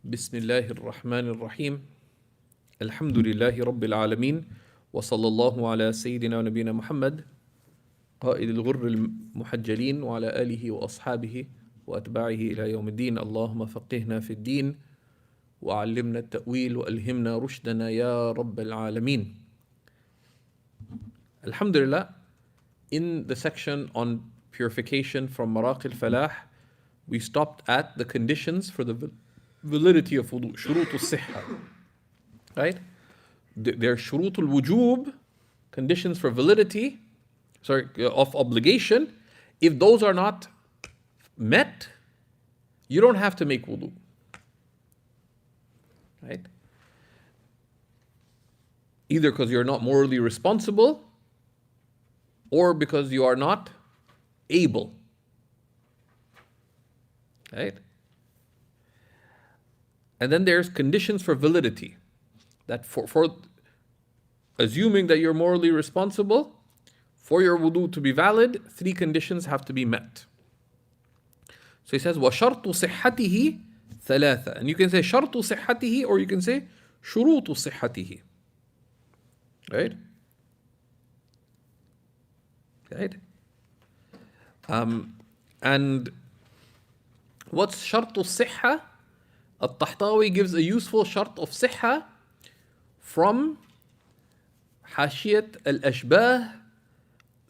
بسم الله الرحمن الرحيم الحمد لله رب العالمين وصلى الله على سيدنا ونبينا محمد قائد الغر المحجلين وعلى آله وأصحابه وأتباعه إلى يوم الدين. اللهم فقهنا في الدين وعلمنا التأويل وألهمنا رشدنا يا رب العالمين. Alhamdulillah, in the section on purification from Maraqi al-Falah, we stopped at the conditions for the validity of wudu, shurut al-sihha, right? There are shurut al-wujub, conditions for validity, of obligation. If those are not met, you don't have to make wudu, right? Either because you're not morally responsible or because you are not able, right? And then there's conditions for validity, that for assuming that you're morally responsible, for your wudu to be valid, 3 conditions have to be met. So he says, وَشَرْطُ صِحَّتِهِ ثَلَاثَةً. And you can say شَرْطُ صِحَّتِهِ or you can say شُرُوطُ صِحَّتِهِ. Right? Right? And what's شرط الصحة? Al-Tahtawi gives a useful shart of sihha from Hashiyat al-Ashbah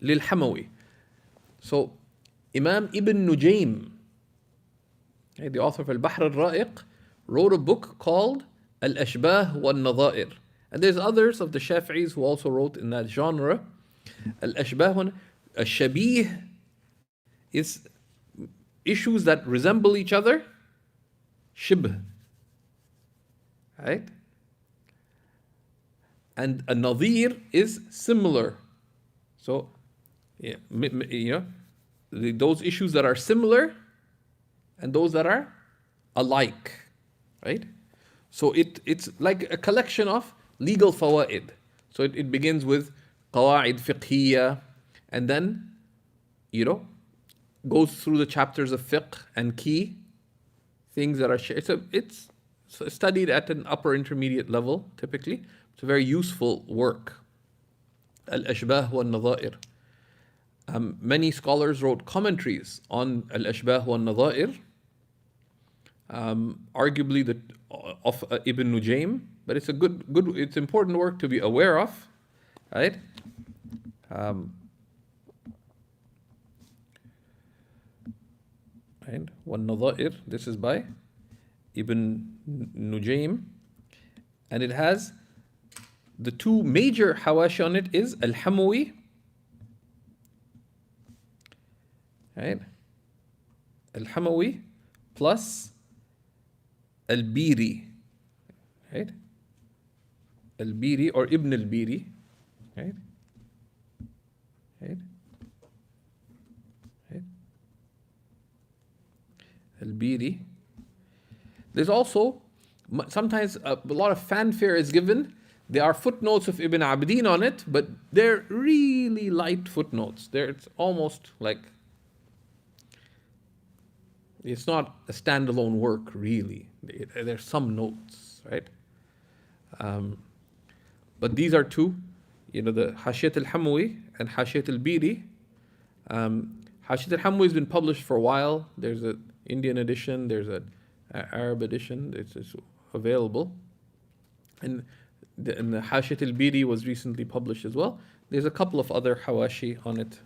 lil-Hamawi. So Imam Ibn Nujaym, the author of Al-Bahr al-Ra'iq, wrote a book called Al-Ashbah wal-Nadha'ir. And there's others of the Shafi'is who also wrote in that genre. Al-Ashbah al-Shabih is issues that resemble each other. Shibh, right? And a nadhir is similar. So, those issues that are similar and those that are alike, right? So it's like a collection of legal fawaid. So it begins with qawa'id fiqhiyya and then, goes through the chapters of fiqh and key things that are shared. It's studied at an upper intermediate level, typically. It's a very useful work. Al-Ashbah wal-Nadha'ir. Many scholars wrote commentaries on Al-Ashbah wal-Nadha'ir, arguably of Ibn Nujaym, but it's a it's important work to be aware of, right? And wal-Nadha'ir, this is by Ibn Nujaym, and it has the 2 major hawashi on it is Al-Hamawi, right? Al-Hamawi plus Al-Biri, right? Al-Biri or Ibn al-Biri, right? Right? Right? Al-Biri. There's also, sometimes a lot of fanfare is given. There are footnotes of Ibn Abidin on it, but they're really light footnotes. It's almost like, it's not a standalone work, really. There's some notes, right? But these are 2, the Hashiyat al-Hamawi and Hashiyat al-Biri. Hashiyat al-Hamawi has been published for a while. There's an Indian edition, there's an Arab edition, it's available. And the Hashiyat al-Biri was recently published as well. There's a couple of other hawashi on it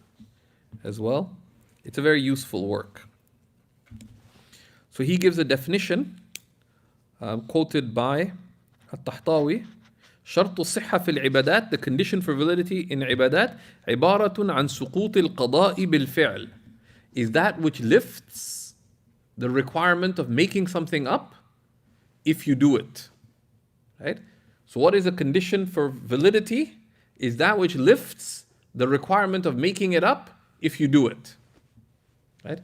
as well. It's a very useful work. So he gives a definition quoted by al-Tahtawi. شرط الصحة في العبادات, the condition for validity in ibadat, عبارة عن سقوط القضاء بالفعل, is that which lifts the requirement of making something up if you do it, right? So what is a condition for validity? Is that which lifts the requirement of making it up if you do it, right?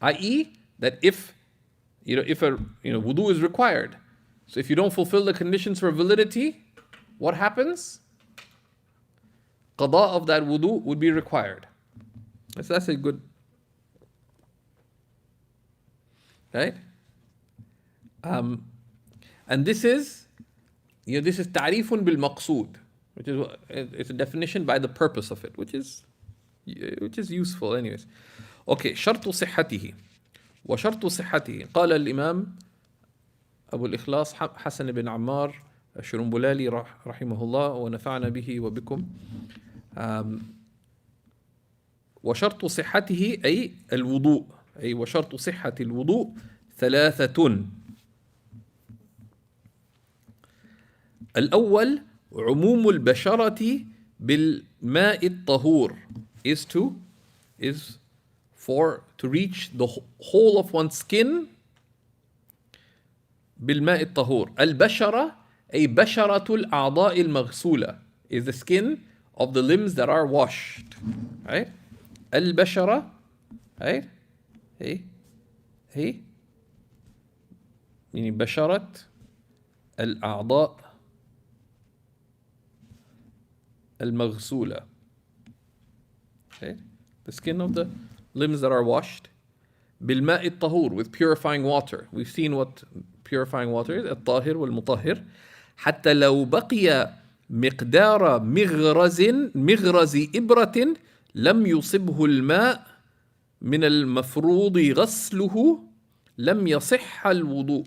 I.e. that if wudu is required, so if you don't fulfill the conditions for validity, what happens? Qada of that wudu would be required. So that's a good, right? And this is, this is ta'rifun bil maqsood, which is it's a definition by the purpose of it, which is useful anyways. Okay, شرط صحته. وشرط صحته قال الإمام أبو الإخلاص حسن بن عمار الشرنبلالي رحمه الله ونفعنا به وبكم. وشرط صحته أي الوضوء، أي وشرط صحة الوضوء ثلاثة. الأول عموم البشرة بالماء الطهور is to reach the whole of one's skin بالماء الطهور. البشرة أي بشرة الأعضاء المغسولة is the skin of the limbs that are washed. Right? البشرة right? هي يعني بشرة الأعضاء المغسولة. Okay? The skin of the limbs that are washed. بالماء الطهور, with purifying water. We've seen what purifying water is. الطاهر والمطهر. حتى لو بقي مقدار مغرز إبرة لم يصبه الماء من المفروض غسله لم يصح الوضوء.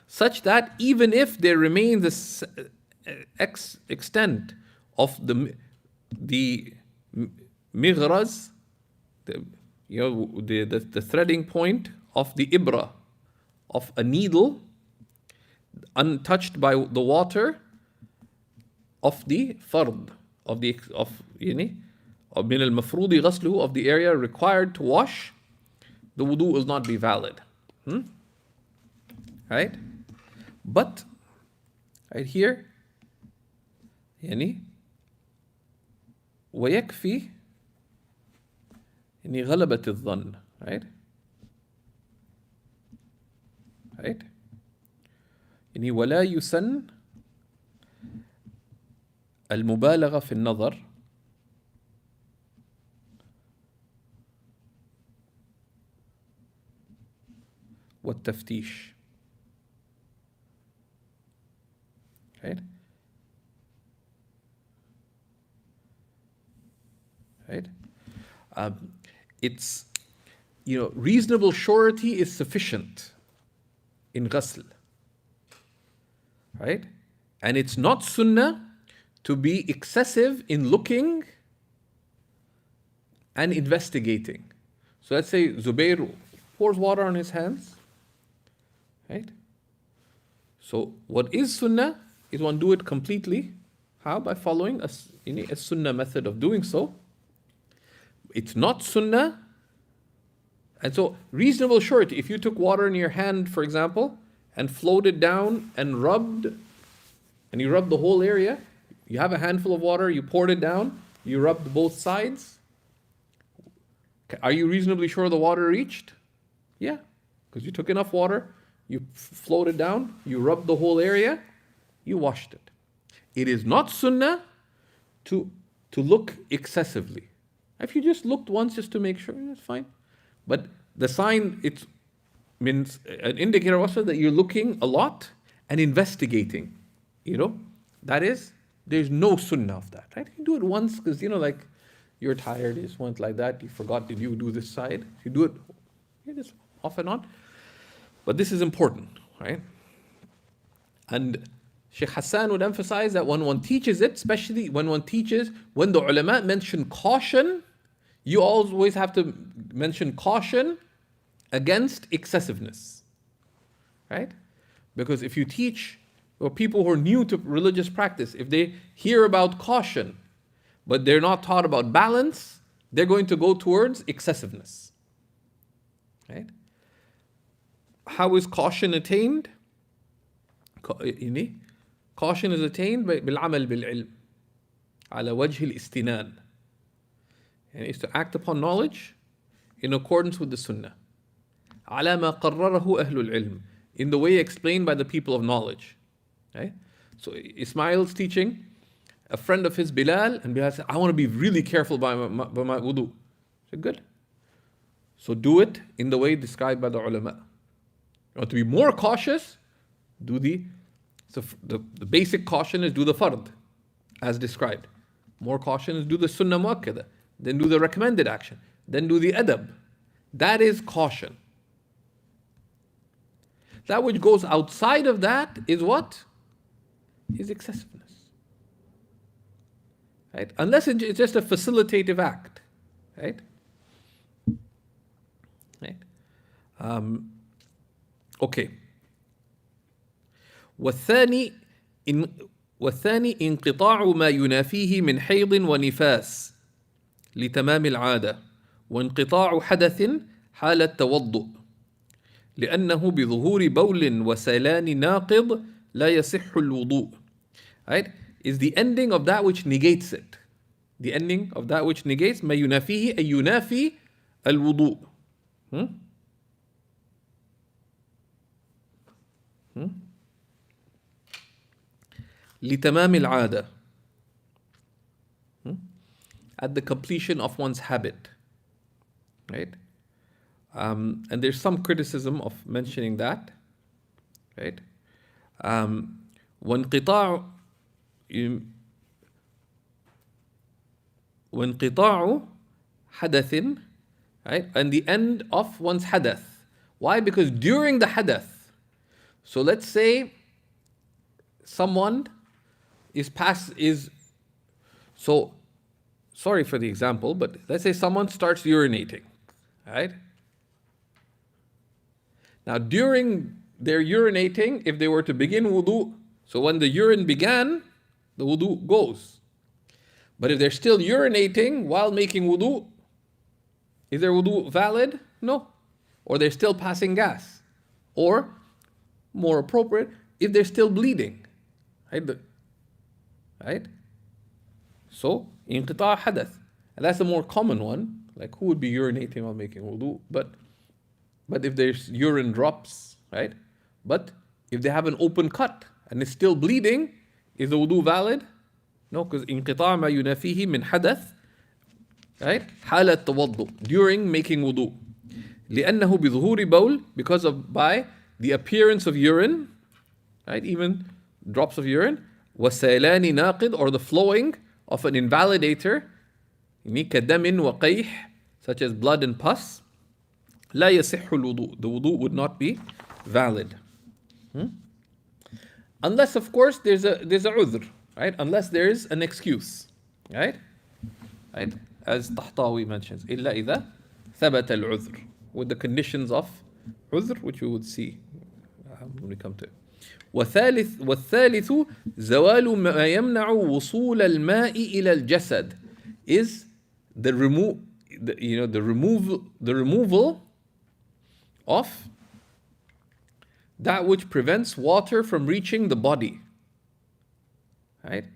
Such that even if there remains the extent of the مغرز, the threading point of the ibra, of a needle, untouched by the water, of the fard, of من المفروض غسله, of the area required to wash, the wudu will not be valid. Right? But right here, ويكفي غلبة الظن. Right? Right? ولا يسن المبالغة في النظر والتفتيش. Right? Right? It's, reasonable surety is sufficient in ghusl. Right? And it's not sunnah to be excessive in looking and investigating. So let's say Zubair pours water on his hands. Right? So what is sunnah is one do it completely. How? By following a sunnah method of doing so. It's not sunnah. And so reasonable surety, if you took water in your hand, for example, and floated down and you rubbed the whole area, you have a handful of water, you poured it down, you rubbed both sides. Are you reasonably sure the water reached? Yeah, because you took enough water, you floated down, you rubbed the whole area, you washed it. It is not sunnah to look excessively. If you just looked once just to make sure, that's fine. But the sign, it means an indicator also that you're looking a lot and investigating. That is, there's no sunnah of that. Right? You do it once because, like you're tired, you just went like that, you forgot, did you do this side? You do it just off and on. But this is important, right? And Shaykh Hassan would emphasize that when one teaches it, especially when the ulama mention caution, you always have to mention caution against excessiveness. Right? Because if you teach, or people who are new to religious practice, if they hear about caution, but they're not taught about balance, they're going to go towards excessiveness. Right? How is caution attained? Caution is attained بالعمل بالعلم على وجه الاستنان. And it's to act upon knowledge in accordance with the sunnah. على ما قرره أهل العلم, in the way explained by the people of knowledge. Right? So Ismail's teaching, a friend of his, Bilal, and Bilal said, I want to be really careful by my wudu. I said, good. So do it in the way described by the ulama. You want to be more cautious? Do the the basic caution is do the fard, as described. More caution is do the sunnah muakkada, then do the recommended action, then do the adab. That is caution. That which goes outside of that is what? Is excessiveness. Right? Unless it's just a facilitative act. Right? Right? Okay. والثاني انقطاع ما ينافيه من حيض ونفاس لتمام العادة وانقطاع حدث حال التوضؤ لأنه بظهور بول وسيلان ناقض لا يصح الوضوء. Right? Is the ending of that which negates it. The ending of that which negates ما ينافيه أي ينافي الوضوء. لتمام العادة. At the completion of one's habit. Right? And there's some criticism of mentioning that. Right? وانقطاع حدث, right? And the end of one's hadath. Why? Because during the hadath, so let's say someone so sorry for the example, but let's say someone starts urinating, right? Now during their urinating, if they were to begin wudu, so when the urine began, the wudu goes. But if they're still urinating while making wudu, is their wudu valid? No. Or they're still passing gas. Or, more appropriate, if they're still bleeding. Right? So, inqita' hadath. And that's the more common one. Like, who would be urinating while making wudu? But if there's urine drops, right? But if they have an open cut and it's still bleeding, is the wudu valid? No, because inqita' ma yunafihi min hadath, right? حال التوضؤ, during making wudu. لأنه بظهور بول, because of by the appearance of urine, right? Even drops of urine. وسيلان ناقض, or the flowing of an invalidator, كدم وقيح, such as blood and pus. لا يصح الوضوء, the wudu would not be valid. Unless, of course, there's a udhr, right? Unless there's an excuse, right? Right? As Tahtawi mentions, إلا إذا ثبت العذر, with the conditions of udhr, which we would see when we come to it. والثالث زوال ما يمنع وصول الماء إلى الجسد, is the removal of that which prevents water from reaching the body, right?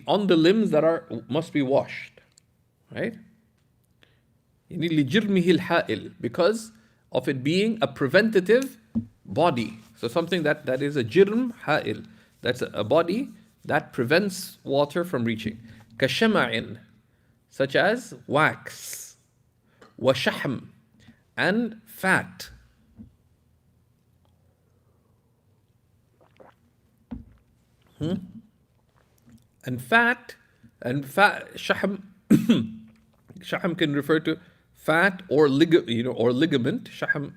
On the limbs that must be washed, right? لجرمه الحائل, because of it being a preventative body. So something that is a jirm ha'il, that's a body that prevents water from reaching. كشمع, such as wax, وشحم, and fat. And fat, shahm, shahm can refer to fat or ligament, shahm,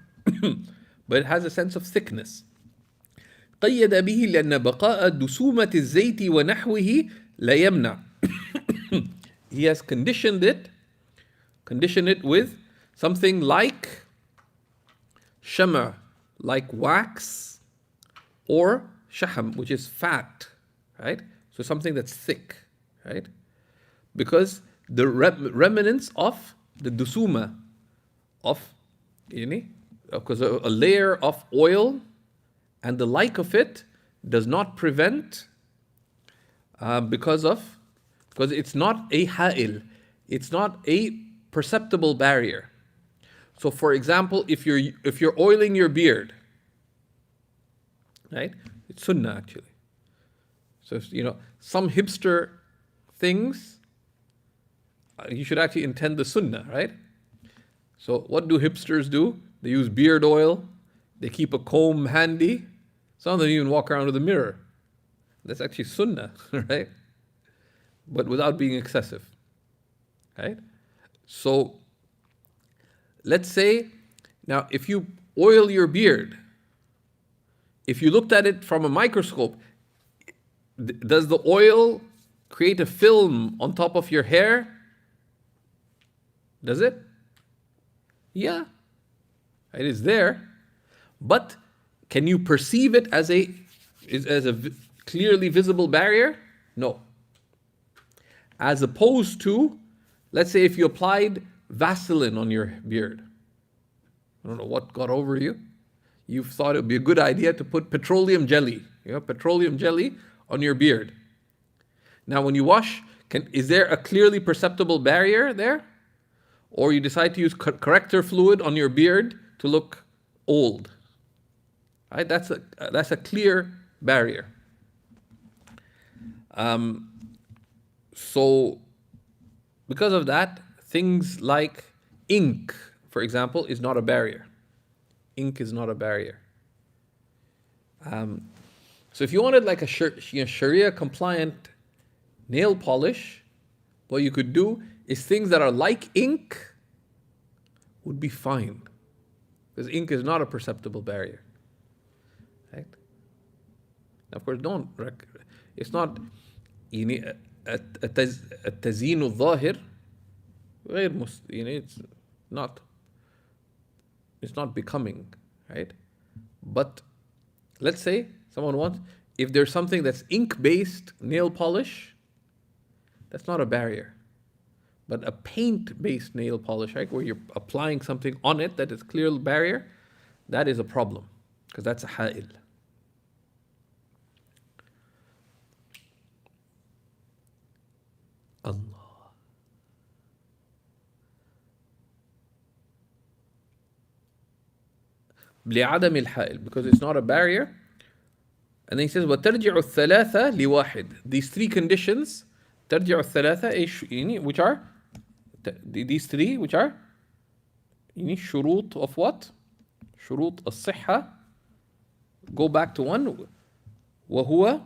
but it has a sense of thickness. قيد به لأن بقاء دسومة الزيت ونحوه لا يمنع. He has conditioned it with something like shama, like wax, or shaham, which is fat, right? So something that's thick, right? Because the remnants of the dusuma, because a layer of oil and the like of it does not prevent, because it's not a ha'il, it's not a perceptible barrier. So for example, if you're oiling your beard, right? It's sunnah actually. So some hipster things, you should actually intend the sunnah, right? So what do hipsters do? They use beard oil, they keep a comb handy, Some of them even walk around with a mirror. That's actually sunnah, right? But without being excessive, right? So let's say, now if you oil your beard, if you looked at it from a microscope, does the oil create a film on top of your hair? Does it? Yeah, it is there. But can you perceive it as a clearly visible barrier? No. As opposed to, let's say if you applied Vaseline on your beard. I don't know what got over you. You thought it would be a good idea to put petroleum jelly, petroleum jelly on your beard. Now when you wash, is there a clearly perceptible barrier there? Or you decide to use corrector fluid on your beard to look old. Right? That's a clear barrier. So because of that, things like ink, for example, is not a barrier. Ink is not a barrier. So if you wanted like a Sharia compliant nail polish, what you could do is things that are like ink would be fine. Because ink is not a perceptible barrier. Right? Of course, it's not التزيين الظاهر غير it's not becoming, right? But let's say someone wants, if there's something that's ink-based nail polish, that's not a barrier. But a paint-based nail polish, right, where you're applying something on it that is clear barrier, that is a problem, because that's a ha'il. Allah. لعدم الحائل, because it's not a barrier. And then he says وترجع الثلاثة لواحد. These three conditions, ترجع الثلاثة ايش which are these three, which are شروط of what? شروط الصحة. Go back to one. وهو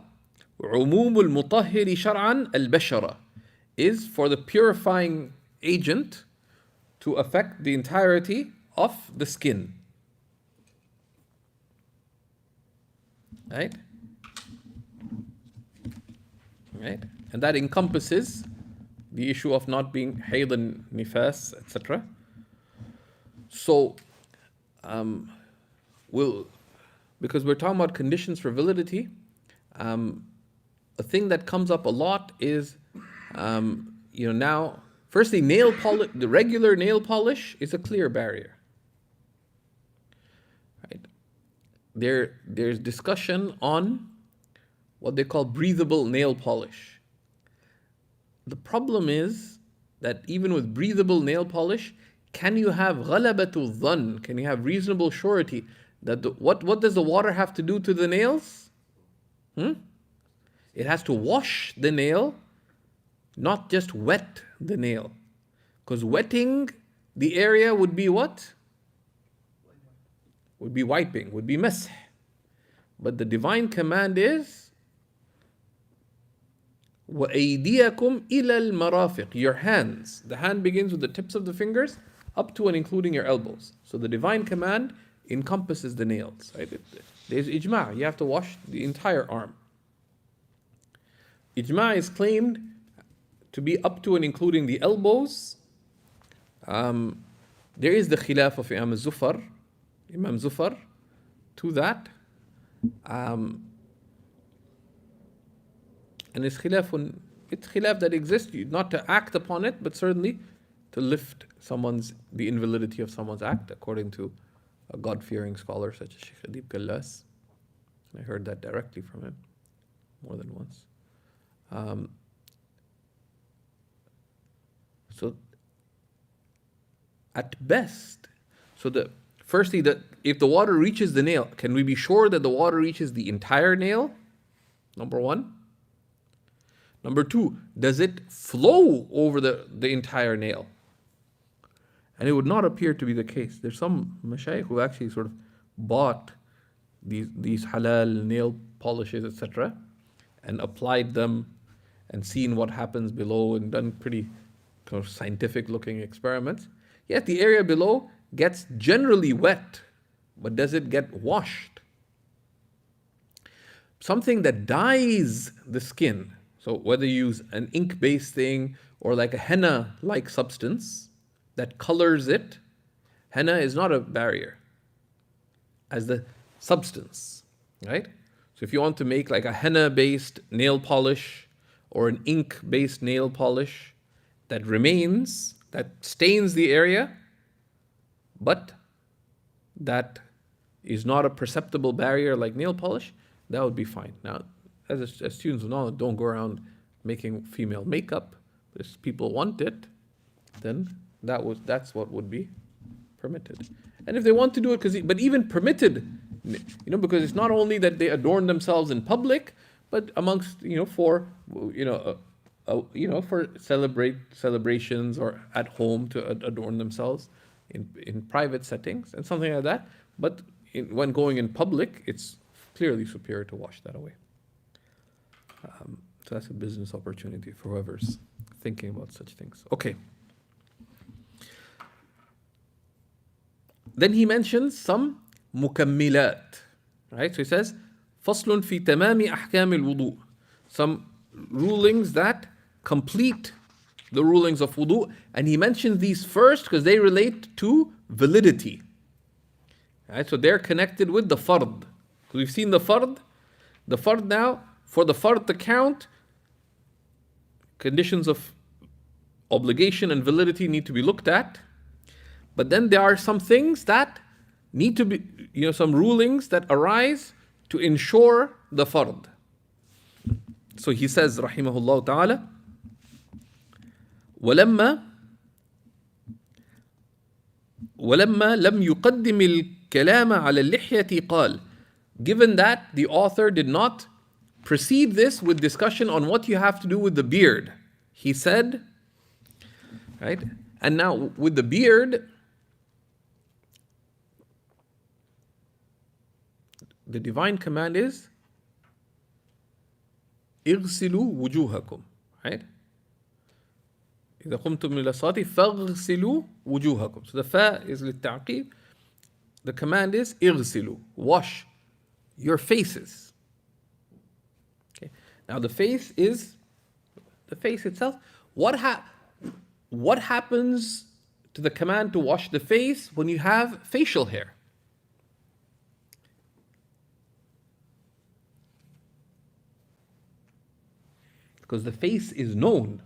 عموم المطهر شرعا البشرة, is for the purifying agent to affect the entirety of the skin. Right? Right? And that encompasses the issue of not being hayd and nifas, etc. So, because we're talking about conditions for validity, a thing that comes up a lot is, now, firstly, nail polish, the regular nail polish is a clear barrier. Right? There's discussion on what they call breathable nail polish. The problem is that even with breathable nail polish, can you have ghalabatul dhann? Can you have reasonable surety that what does the water have to do to the nails? It has to wash the nail, not just wet the nail. Because wetting the area would be what? Would be wiping, would be masih. But the divine command is وَأَيْدِيَكُمْ إِلَى الْمَرَافِقِ. Your hands. The hand begins with the tips of the fingers up to and including your elbows. So the divine command encompasses the nails. Right? There's ijma'. You have to wash the entire arm. Ijma' is claimed to be up to and including the elbows. There is the khilaf of Imam Zufar to that. And it's khilaf that exists, not to act upon it, but certainly to lift the invalidity of someone's act, according to a God-fearing scholar such as Shaykh Adib Kallas. I heard that directly from him more than once. So at best, firstly, if the water reaches the nail, can we be sure that the water reaches the entire nail? Number one. Number two, does it flow over the entire nail? And it would not appear to be the case. There's some mashayikh who actually sort of bought these halal nail polishes, etc., and applied them and seen what happens below and done pretty kind of scientific looking experiments, yet the area below gets generally wet, but does it get washed? Something that dyes the skin, so whether you use an ink-based thing or like a henna-like substance that colors it, henna is not a barrier as the substance, right? So if you want to make like a henna-based nail polish or an ink-based nail polish that remains, that stains the area, but that is not a perceptible barrier like nail polish, that would be fine. Now, as students of knowledge, don't go around making female makeup. But if people want it, then that's what would be permitted. And if they want to do it, but even permitted, because it's not only that they adorn themselves in public, but amongst for for celebrations or at home to adorn themselves in private settings and something like that. But when going in public, it's clearly superior to wash that away. So that's a business opportunity for whoever's thinking about such things. Okay. Then he mentions some mukammilat, right? So he says, فصل في تمام أحكام الوضوء. Some rulings that complete the rulings of wudu. And he mentions these first because they relate to validity. Right? So they're connected with the fard. We've seen the fard. The fard now, for the fard to count, conditions of obligation and validity need to be looked at. But then there are some things that need to be, some rulings that arise to ensure the fard. So he says, rahimahullah ta'ala, ولما لم يقدم الكلام على اللحية قال. Given that the author did not precede this with discussion on what you have to do with the beard, he said, right? And now with the beard, the divine command is اغسلوا وجوهكم, right? إذا قمتم إلى الصلاة فاغسلوا وجوهكم. So the fa is للتعقيب. The command is اغسلوا, wash your faces. Okay. Now the face itself. What happens to the command to wash the face when you have facial hair? Because the face is known.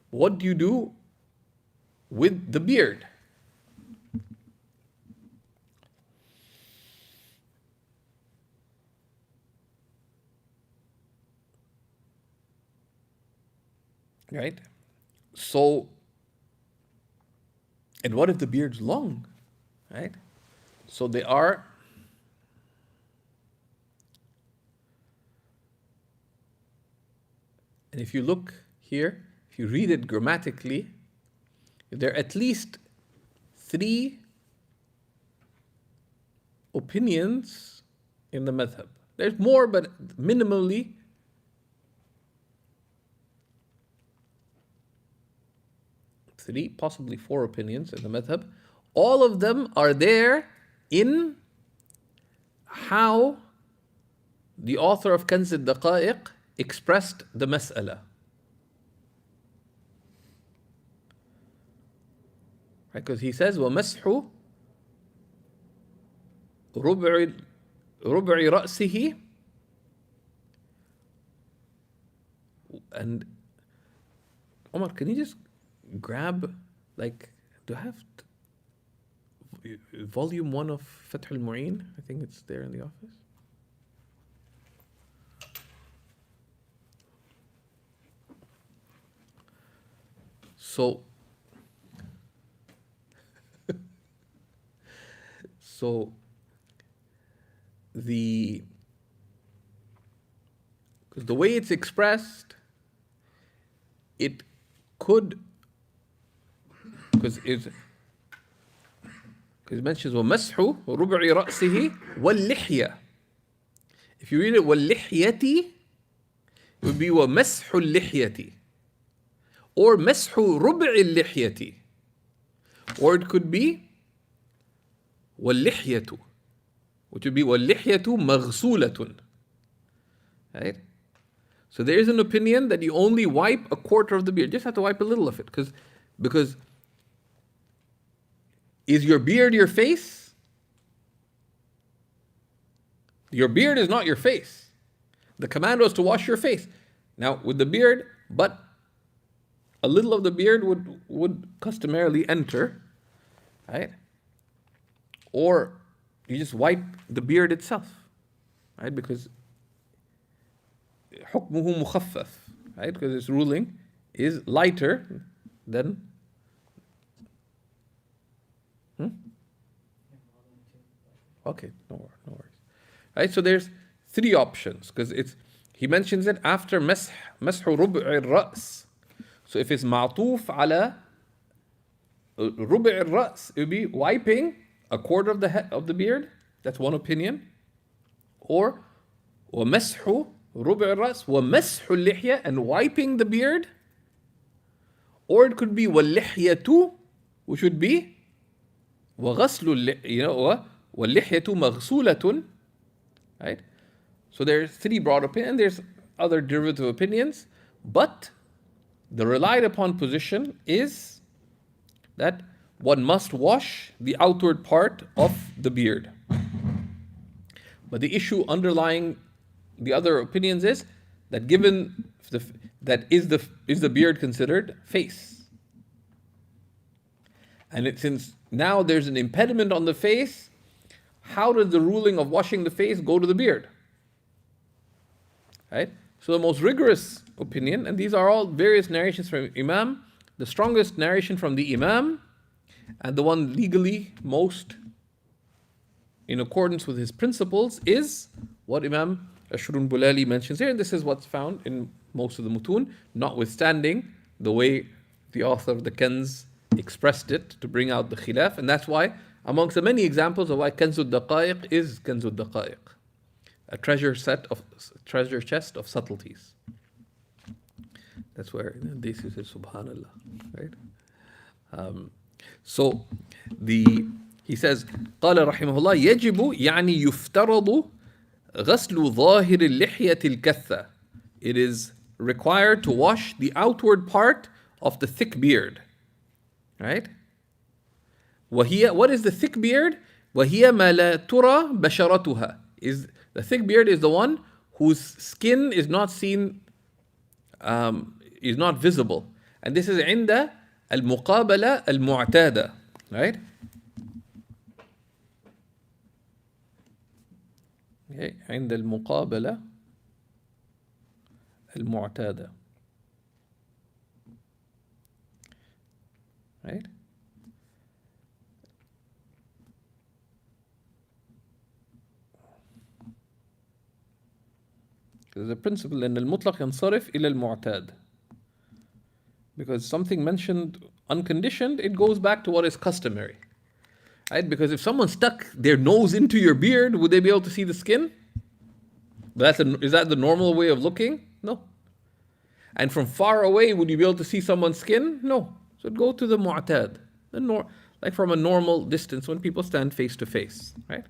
What do you do with the beard? Right? So, and what if the beard's long? Right? So they are, and if you look here, if you read it grammatically, there are at least 3 opinions in the madhab. There's more, but minimally 3, possibly 4 opinions in the madhab. All of them are there in how the author of Kanz al-Daqa'iq expressed the mas'ala. Right? Because he says, وَمَسْحُ رُبْعِ رَأْسِهِ. And Omar, can you just grab, do I have volume 1 of Fath al-Mu'in? I think it's there in the office. So because the way it's expressed, it could, because it mentions وَمَسْحُ رُبْعِ رَأْسِهِ وَاللِّحْيَةِ. If you read it وَاللِّحْيَةِ, it would be وَمَسْحُ اللِّحْيَةِ. Or مَسْحُ رُبْعِ اللِّحْيَةِ. Or it could be وَاللِّحْيَةُ, which would be وَاللِّحْيَةُ مَغْسُولَةٌ. Right? So there is an opinion that you only wipe a quarter of the beard. Just have to wipe a little of it. Because is your beard your face? Your beard is not your face. The command was to wash your face. Now, with the beard, but a little of the beard would customarily enter, right? Or you just wipe the beard itself, right? Because حكمه مخفف, right? Because its ruling is lighter than. Okay, no worries. Right, so there's three options because he mentions it after مسح ربع الرأس. So if it's معطوف على ربع الرأس, it would be wiping a quarter of the head of the beard. That's one opinion. Or ومسح ربع الرأس ومسح اللحية, and wiping the beard. Or it could be واللحية, which would be وغسل واللحية مغسولة. Right? So there's three broad opinions. There's other derivative opinions, but the relied upon position is that one must wash the outward part of the beard. But the issue underlying the other opinions is that given is the beard considered face? And since now there's an impediment on the face, how does the ruling of washing the face go to the beard? Right? So the most rigorous opinion, and these are all various narrations from Imam, the strongest narration from the Imam, and the one legally most in accordance with his principles is what Imam Ashrun Bulali mentions here, and this is what's found in most of the mutun, notwithstanding the way the author of the Kanz expressed it to bring out the khilaf, and that's why amongst the many examples of why Kanzul Daqaiq is Kanzul Daqaiq, a treasure chest of subtleties. That's where this is Subhanallah, right? So he says, قال رحمه الله يجب يعني يفترض غسل ظاهر اللحية الكثة. It is required to wash the outward part of the thick beard, right? وهي, what is the thick beard? وهي ما لا ترى بشرتها. Is the thick beard is the one whose skin is not seen, is not visible, and this is عند المقابلة المعتادة, right? Okay, عند المقابلة المعتادة, right? There's a principle in المطلق ينصرف إلى المعتاد. Because something mentioned unconditioned, it goes back to what is customary. Right? Because if someone stuck their nose into your beard, would they be able to see the skin? Is that the normal way of looking? No. And from far away, would you be able to see someone's skin? No. So go to the mu'tad, like from a normal distance when people stand face to face, right?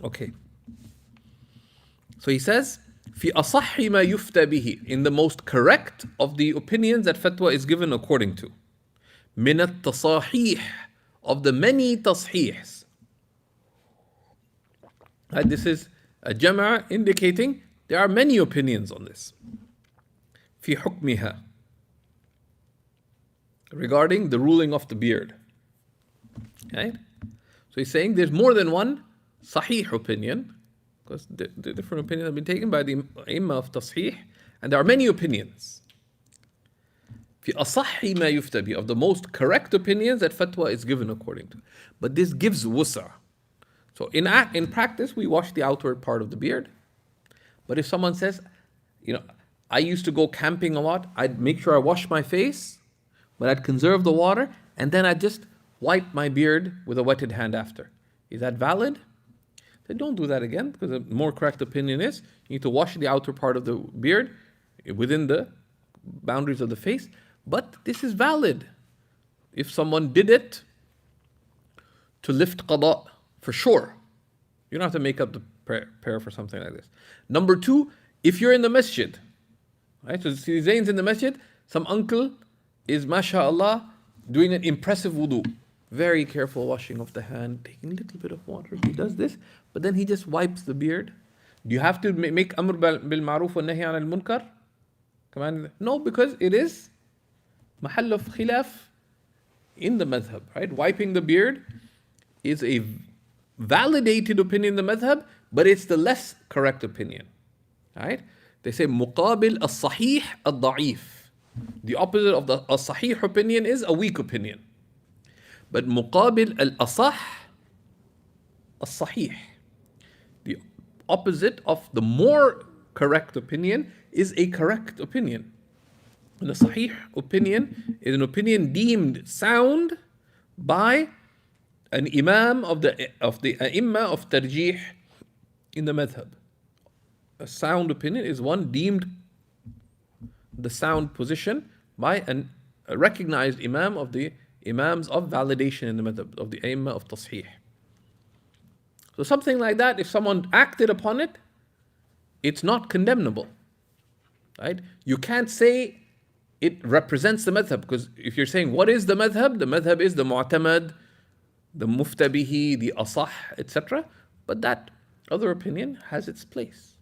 Okay. So he says, في أصح ما يفتى به, in the most correct of the opinions that fatwa is given according to. من التصاحيح, of the many tasheehs. Right, this is a jama' indicating there are many opinions on this. في حكمها, regarding the ruling of the beard. Right? So he's saying there's more than one sahih opinion, because the different opinions have been taken by the Imam of Tasheeh, and there are many opinions. في أصح ما يفتى به, of the most correct opinions that fatwa is given according to. But this gives wus'a. So in practice, we wash the outward part of the beard. But if someone says, I used to go camping a lot, I'd make sure I wash my face, but I'd conserve the water, and then I'd just wipe my beard with a wetted hand after. Is that valid? They don't do that again, because the more correct opinion is you need to wash the outer part of the beard within the boundaries of the face. But this is valid. If someone did it to lift qada, for sure. You don't have to make up the prayer for something like this. Number two, if you're in the masjid, right? So see, Zayn's in the masjid, some uncle is, mashallah, doing an impressive wudu. Very careful washing of the hand, taking a little bit of water. He does this, but then he just wipes the beard. Do you have to make amr bil ma'ruf wa nahi an al munkar? Command? No, because it is mahall of khilaf in the madhab, right? Wiping the beard is a validated opinion in the madhab, but it's the less correct opinion, right? They say muqabil as-sahih al-da'if. The opposite of the sahih opinion is a weak opinion. But muqabil al-asah, al-sahih. The opposite of the more correct opinion is a correct opinion. And the sahih opinion is an opinion deemed sound by an imam of the ai*imma of tarjih in the madhab. A sound opinion is one deemed the sound position by a recognized imam of the imams of validation in the madhab, of the ai*imma of tasheeh. So something like that, if someone acted upon it, it's not condemnable, right? You can't say it represents the madhab, because if you're saying what is the madhab is the mu'tamad, the muftabihi, the asah, etc. But that other opinion has its place,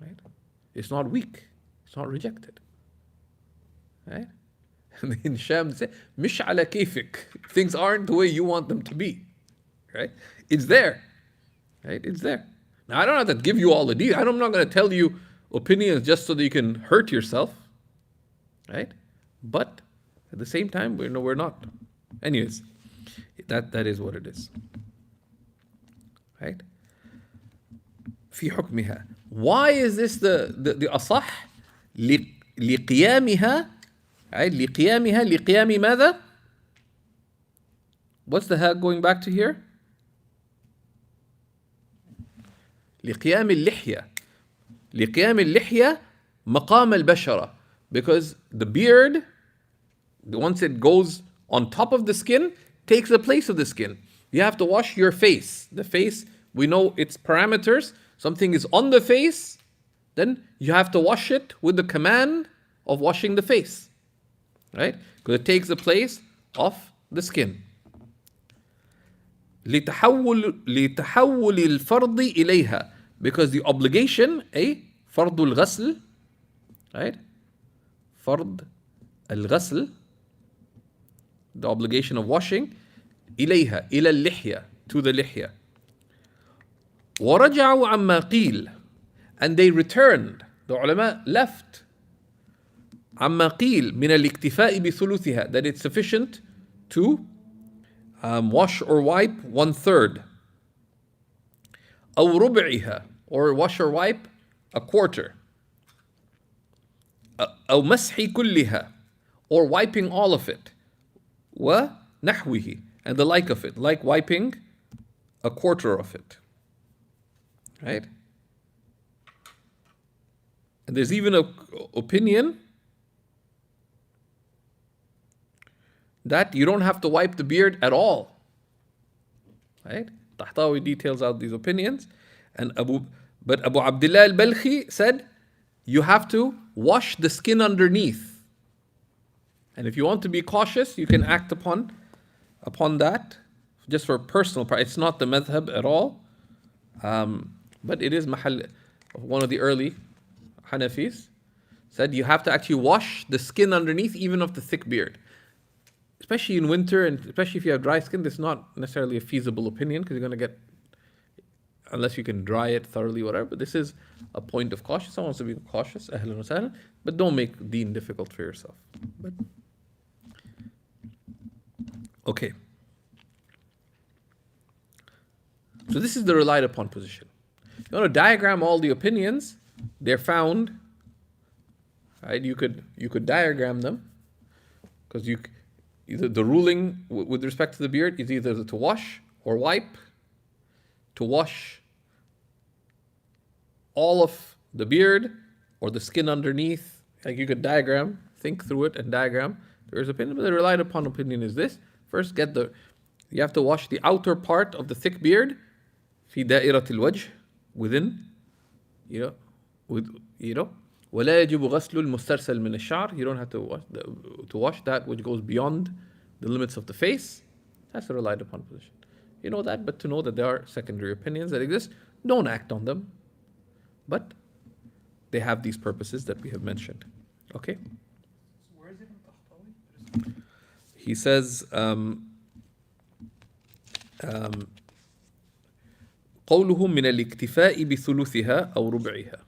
right? It's not weak, it's not rejected, right? And in Sham, they say, mish ala kayfik. Things aren't the way you want them to be, right? It's there, right? It's there. Now, I don't have to give you all the details. I'm not going to tell you opinions just so that you can hurt yourself, right? But at the same time, we're not. Anyways, that is what it is, right? في حكمها. Why is this the أصح? لقيامها, right? لقيام ماذا? What's the ha going back to here? لقيام اللحية. لقيام اللحية مقام البشرة. Because the beard, once it goes on top of the skin, takes the place of the skin. You have to wash your face. The face, we know its parameters. Something is on the face, then you have to wash it with the command of washing the face, right? Because it takes the place of the skin. لتحول الفرض إليها, because the obligation, فرض الغسل, right? فرض الغسل, the obligation of washing, إليها, إلى اللحية, to the لحية. ورجعوا عما قيل, and they returned, the ulama left, عما قيل من الاكتفاء بثلثها, that it's sufficient to wash or wipe 1/3, أو ربعها, or wash or wipe 1/4, أو مسح كلها, or wiping all of it, ونحوه, and the like of it, like wiping 1/4 of it, right? And there's even an opinion that you don't have to wipe the beard at all, right? Tahtawi details out these opinions, and Abu Abdullah al-Balkhi said you have to wash the skin underneath, and if you want to be cautious, you can act upon that just for personal part. It's not the madhab at all, but it is mahal. One of the early Hanafis said you have to actually wash the skin underneath, even of the thick beard. Especially in winter, and especially if you have dry skin, this is not necessarily a feasible opinion, because you're going to get, unless you can dry it thoroughly, whatever. But this is a point of caution. Someone wants to be cautious, ahlan wa sahlan, but don't make deen difficult for yourself. But, okay. So this is the relied upon position. You want to diagram all the opinions, they're found, right? You could diagram them, because either the ruling with respect to the beard is either to wash or wipe, to wash all of the beard or the skin underneath. Like you could diagram, think through it and diagram. There is opinion, but the relied upon opinion is this. First, you have to wash the outer part of the thick beard, في دائرة الوجه, within, ولا يجب غسل المسترسل من الشعر. You don't have to wash that which goes beyond the limits of the face. That's the relied upon position. You know that, but to know that there are secondary opinions that exist, don't act on them. But they have these purposes that we have mentioned. Okay? So where is it in Tahtawi? He says, قوله من الاكتفاء بثلثها أو ربعها.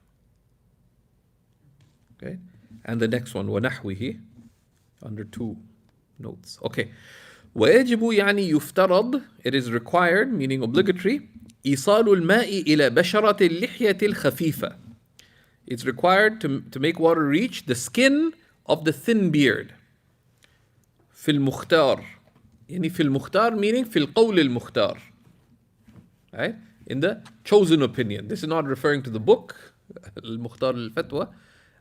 Okay? And the next one, ونحوه, under 2 notes. Okay. ويجب يعني يفترض, it is required, meaning obligatory, إيصال الماء إلى بشرة اللحية الخفيفة. It's required to make water reach the skin of the thin beard. في المختار. يعني في المختار meaning في القول المختار. Right? In the chosen opinion. This is not referring to the book, المختار الفتوى.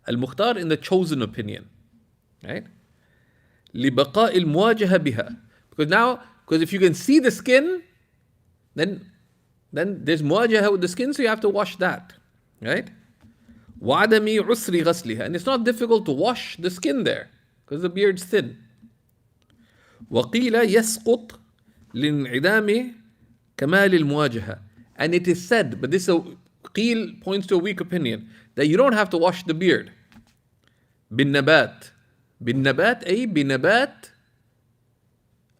المختار in the chosen opinion. Right? لبقاء المواجهة بها. Because if you can see the skin, then there's مواجهة with the skin, so you have to wash that. Right? وعدم عسر غسلها. And it's not difficult to wash the skin there, because the beard's thin. وقيل يسقط لانعدام كمال المواجهة. And it is said, but this قيل points to a weak opinion, that you don't have to wash the beard. بالنبات. بالنبات أي بنبات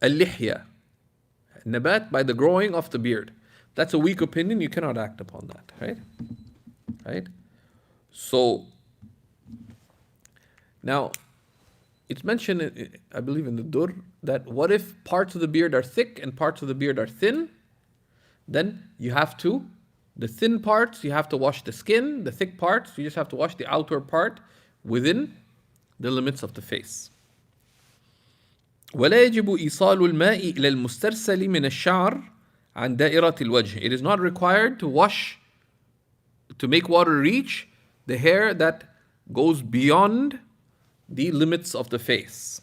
اللحية. Nabat, by the growing of the beard. That's a weak opinion, you cannot act upon that, right? Right? So, now, it's mentioned, I believe in the Dur, that what if parts of the beard are thick and parts of the beard are thin? Then you have to, the thin parts, you have to wash the skin, the thick parts, you just have to wash the outer part within the limits of the face. ولا يجب إيصال الماء إلى المسترسل من الشعر عن دائرة الوجه. It is not required to make water reach the hair that goes beyond the limits of the face.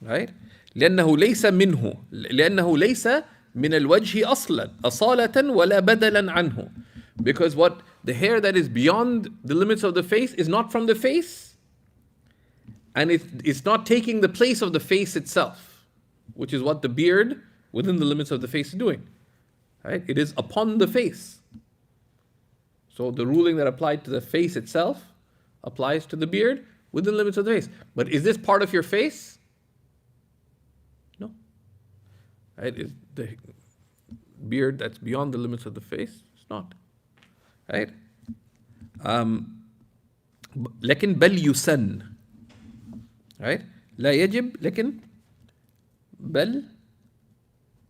Right? لأنه ليس من الوجه أصالة ولا بدلا عنه. Because the hair that is beyond the limits of the face is not from the face, and it's not taking the place of the face itself, which is what the beard within the limits of the face is doing. Right? It is upon the face. So the ruling that applied to the face itself applies to the beard within the limits of the face. But is this part of your face? No. Right? Is the beard that's beyond the limits of the face? It's not. Right? لكن بل يسن. Right? لا يجب لكن بل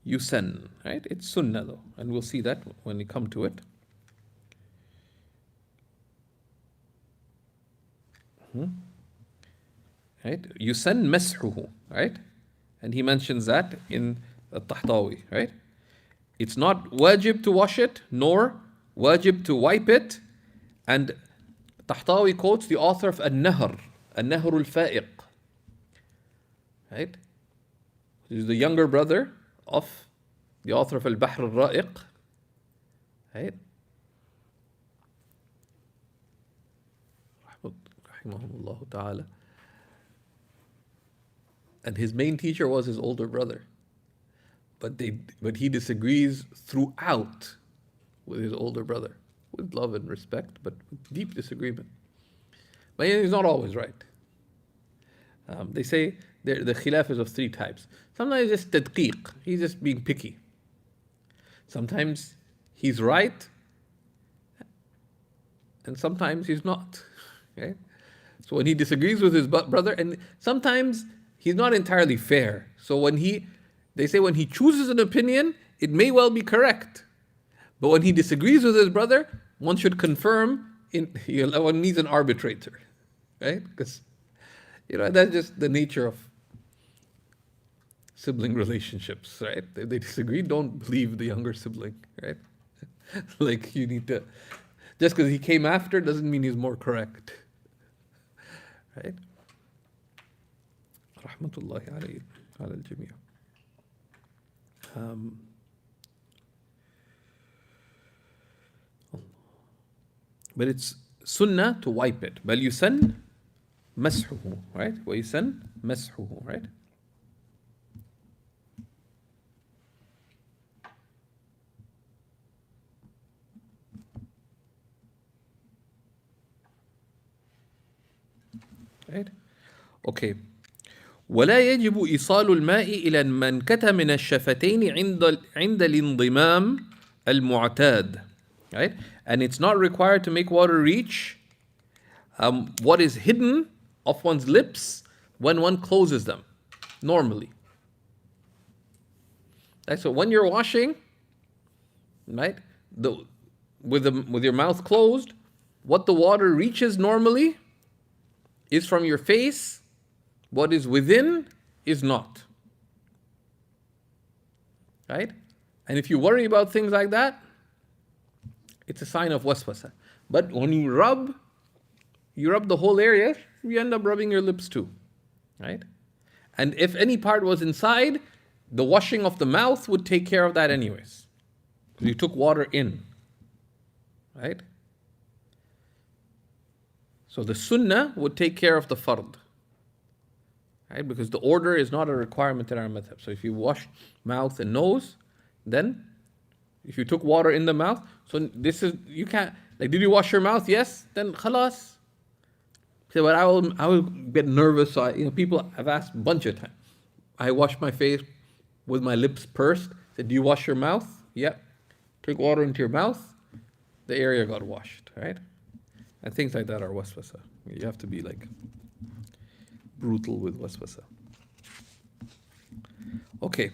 يسن. Right? It's sunnah though, and we'll see that when we come to it. Right? يسن مسحه. Right? And he mentions that in al-Tahtawi. Right? It's not wajib to wash it, nor wajib to wipe it. And Tahtawi quotes the author of al-Nahr al-Fa'iq. Right? He's the younger brother of the author of Al-Bahr al-Ra'iq. Right? Rahimahullah ta'ala. And his main teacher was his older brother. But he disagrees throughout with his older brother, with love and respect, but with deep disagreement. But he's not always right. They say the khilaf is of 3 types. Sometimes it's tadqiq, he's just being picky. Sometimes he's right, and sometimes he's not. Okay? So when he disagrees with his brother, and sometimes he's not entirely fair. So they say when he chooses an opinion, it may well be correct. But when he disagrees with his brother, one should confirm, one needs an arbitrator. Right? Because that's just the nature of sibling relationships, right? If they disagree, don't believe the younger sibling, right? Like you need to Just because he came after doesn't mean he's more correct. Right? Rahmatullahi alayhi ala al-jamii. But it's sunnah to wipe it. بل يسن مسحه, right? ويسن مسحه, right? Right? Okay. ولا يجب إيصال الماء إلى المنكة من الشفتين عند الانضمام المعتاد. Right? And it's not required to make water reach what is hidden of one's lips when one closes them, normally. Right? So when you're washing, right, with your mouth closed, what the water reaches normally is from your face. What is within is not. Right? And if you worry about things like that, it's a sign of waswasa. But when you rub the whole area, you end up rubbing your lips too. Right? And if any part was inside, the washing of the mouth would take care of that anyways. Because you took water in. Right? So the sunnah would take care of the fard. Right? Because the order is not a requirement in our madhab. So if you wash mouth and nose, then if you took water in the mouth, so this is, you can't, like, did you wash your mouth? Yes, then khalas. So, but I will get nervous. So people have asked a bunch of times. I wash my face with my lips pursed. Said, do you wash your mouth? Yeah. Took water into your mouth, the area got washed, right? And things like that are waswasa. You have to be like brutal with waswasa. Okay.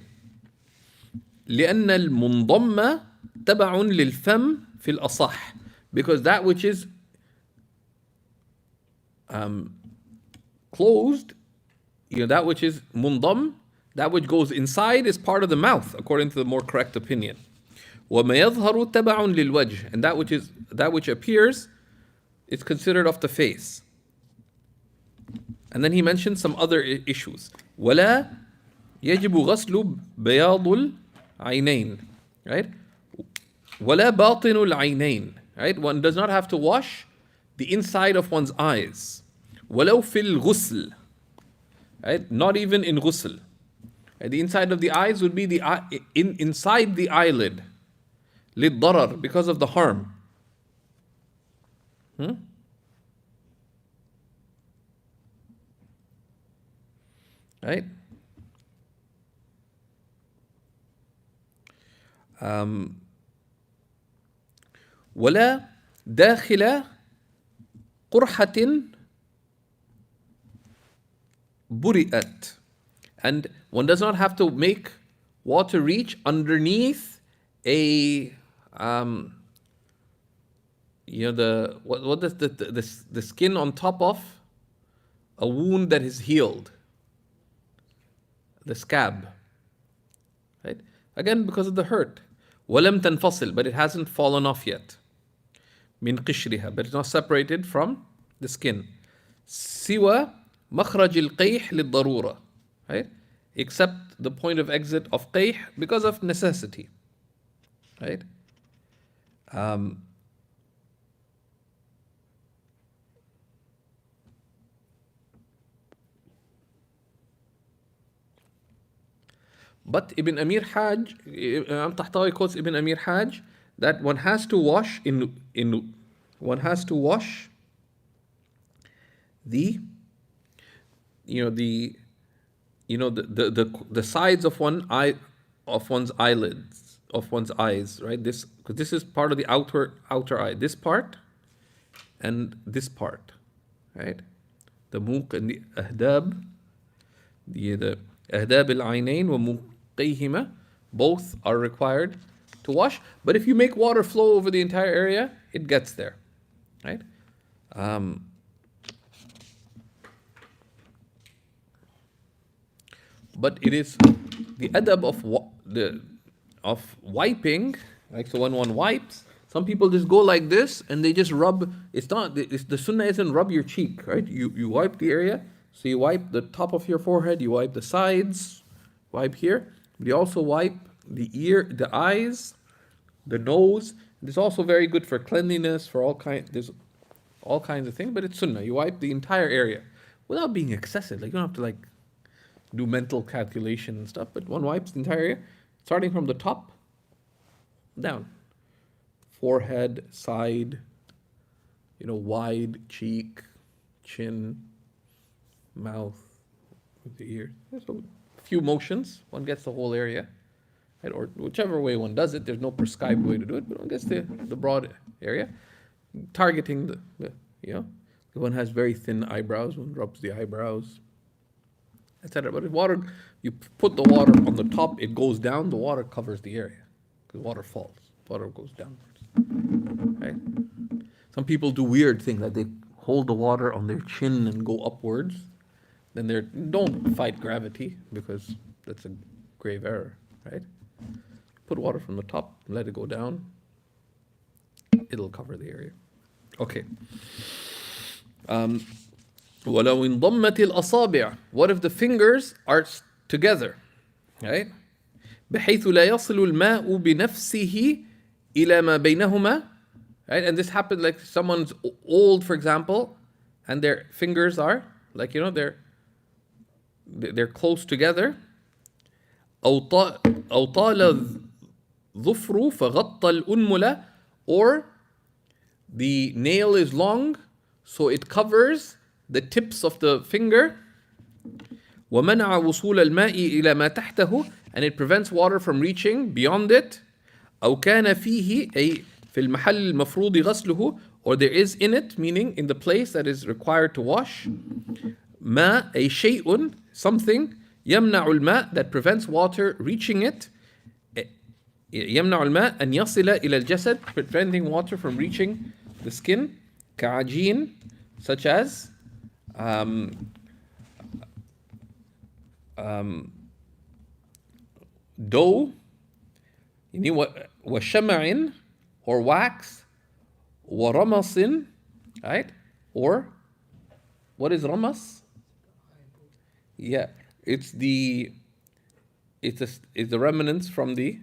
لأن المنضم تبع للفم في الأصح, because that which is closed, that which is mundam, that which goes inside is part of the mouth, according to the more correct opinion. وما يظهر تبع للوجه, and that which appears is considered of the face. And then he mentioned some other issues. ولا يجب غسل بياض العينين, right? ولا باطن العينين, right? One does not have to wash the inside of one's eyes. ولو في الغسل, right? Not even in ghusl. Right? The inside of the eyes would be inside the eyelid. للضرر, because of the harm. Right? ولا داخل قرحة برئت, and one does not have to make water reach underneath a the skin on top of a wound that is healed, the scab, right? Again, because of the hurt. ولم تنفصل, but it hasn't fallen off yet. من قشرها, but it's not separated from the skin. سوى مخرج القيح للضرورة, right? Except the point of exit of قيح because of necessity, right? But Ibn Amir Hajj, Tahtawi quotes Ibn Amir Hajj that one has to wash one has to wash the sides of one's eyelids, of one's eyes, right? This, because this is part of the outer eye. This part and this part, right? The muq and the ahdab, the ahdab al-aynayn wa muqayhima, both are required to wash. But if you make water flow over the entire area, it gets there, right? But it is the adab of wiping, like, so when one wipes, Some people just go like this and they just rub. It's not, the sunnah isn't rub your cheek, right? You wipe the area. So you wipe the top of your forehead, you wipe the sides, wipe here. But you also wipe the ear, the eyes, the nose. It's also very good for cleanliness, for there's all kinds of things, but it's sunnah. You wipe the entire area without being excessive. Like you don't have to like do mental calculation and stuff, but one wipes the entire area, starting from the top down. Forehead, side, wide cheek, chin, mouth, with the ears. There's a few motions. One gets the whole area, right? Or whichever way one does it. There's no prescribed way to do it, but one gets the broad area, targeting one has very thin eyebrows. One rubs the eyebrows, etc. But if water, you put the water on the top, it goes down. The water covers the area. The water falls. Water goes downwards. Right? Some people do weird things, like they hold the water on their chin and go upwards. Then don't fight gravity, because that's a grave error, right? Put water from the top, let it go down. It'll cover the area. Okay. وَلَوْ انضمت الأصابع. What if the fingers are together, right? بحيث لا يصل الماء بنفسه إلى ما بينهما, right? And this happened like someone's old, for example, and their fingers are like they're close together. أو طال الظفر فغطى الأنملة, or the nail is long, so it covers the tips of the finger. ومنع وصول الماء إلى ما تحته, and it prevents water from reaching beyond it. أو كان فيه أي في المحل المفروض غسله, or there is in it, meaning in the place that is required to wash. ما أي شيء, something, يمنع الماء, that prevents water reaching it. يمنع الماء أن يصل إلى الجسد, preventing water from reaching the skin. كعجين, such as dough, وشمع, or wax, ورمص, right? Or what is ramas? Yeah, it's the remnants from the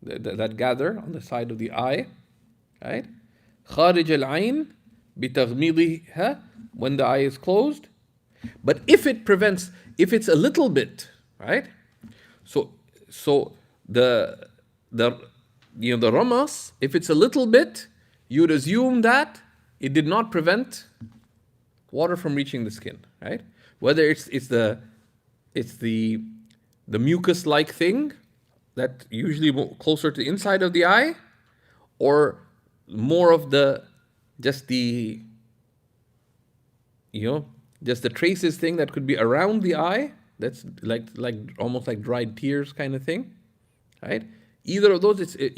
that gather on the side of the eye, right? خارج العين بتغميضها, when the eye is closed. But if it's a little bit, right? So the ramas, if it's a little bit, you'd assume that it did not prevent water from reaching the skin, right? Whether it's the mucus-like thing that usually closer to the inside of the eye, or more of just the traces thing that could be around the eye, that's like almost like dried tears kind of thing, right? Either of those, if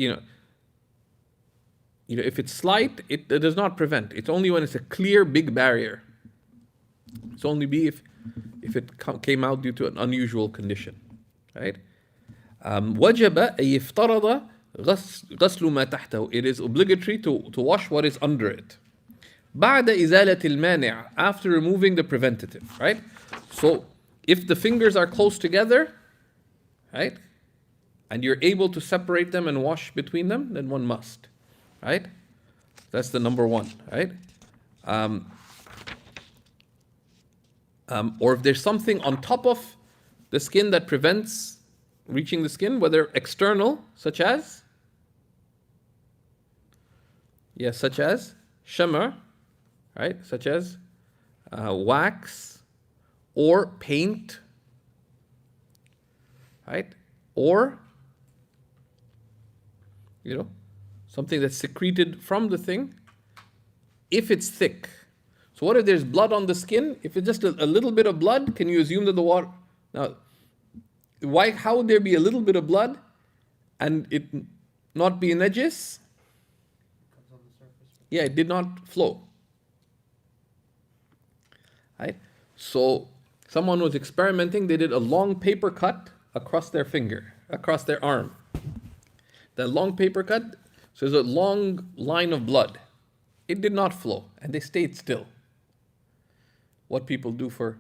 it's slight, it does not prevent. It's only when it's a clear big barrier. It's only if it came out due to an unusual condition, right? وجب أي افترض غسل ما تحته. It is obligatory to wash what is under it. بعد إزالة المانع, after removing the preventative, right? So if the fingers are close together, right, and you're able to separate them and wash between them, then one must, right? That's the number one, right? Or if there's something on top of the skin that prevents reaching the skin, whether external, such as shama, right? Such as wax or paint, right? Or something that's secreted from the thing, if it's thick. So what if there's blood on the skin? If it's just a little bit of blood, can you assume that the water... Now, how would there be a little bit of blood and it not be najis? Yeah, it did not flow. Right? So someone was experimenting, they did a long paper cut across their finger, across their arm. That long paper cut, So there's a long line of blood. It did not flow, and they stayed still. What people do for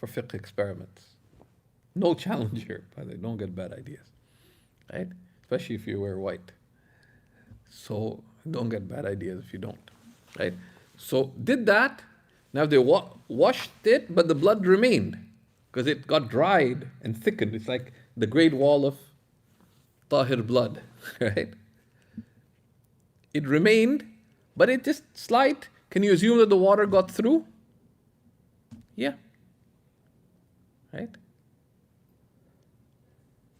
fiqh experiments. No challenge here, by the way, don't get bad ideas. Right? Especially if you wear white. So don't get bad ideas if you don't. Right? So did that. Now they washed it, but the blood remained because it got dried and thickened. It's like the great wall of tahir blood. Right? It remained, but it just slight. Can you assume that the water got through? Yeah. Right?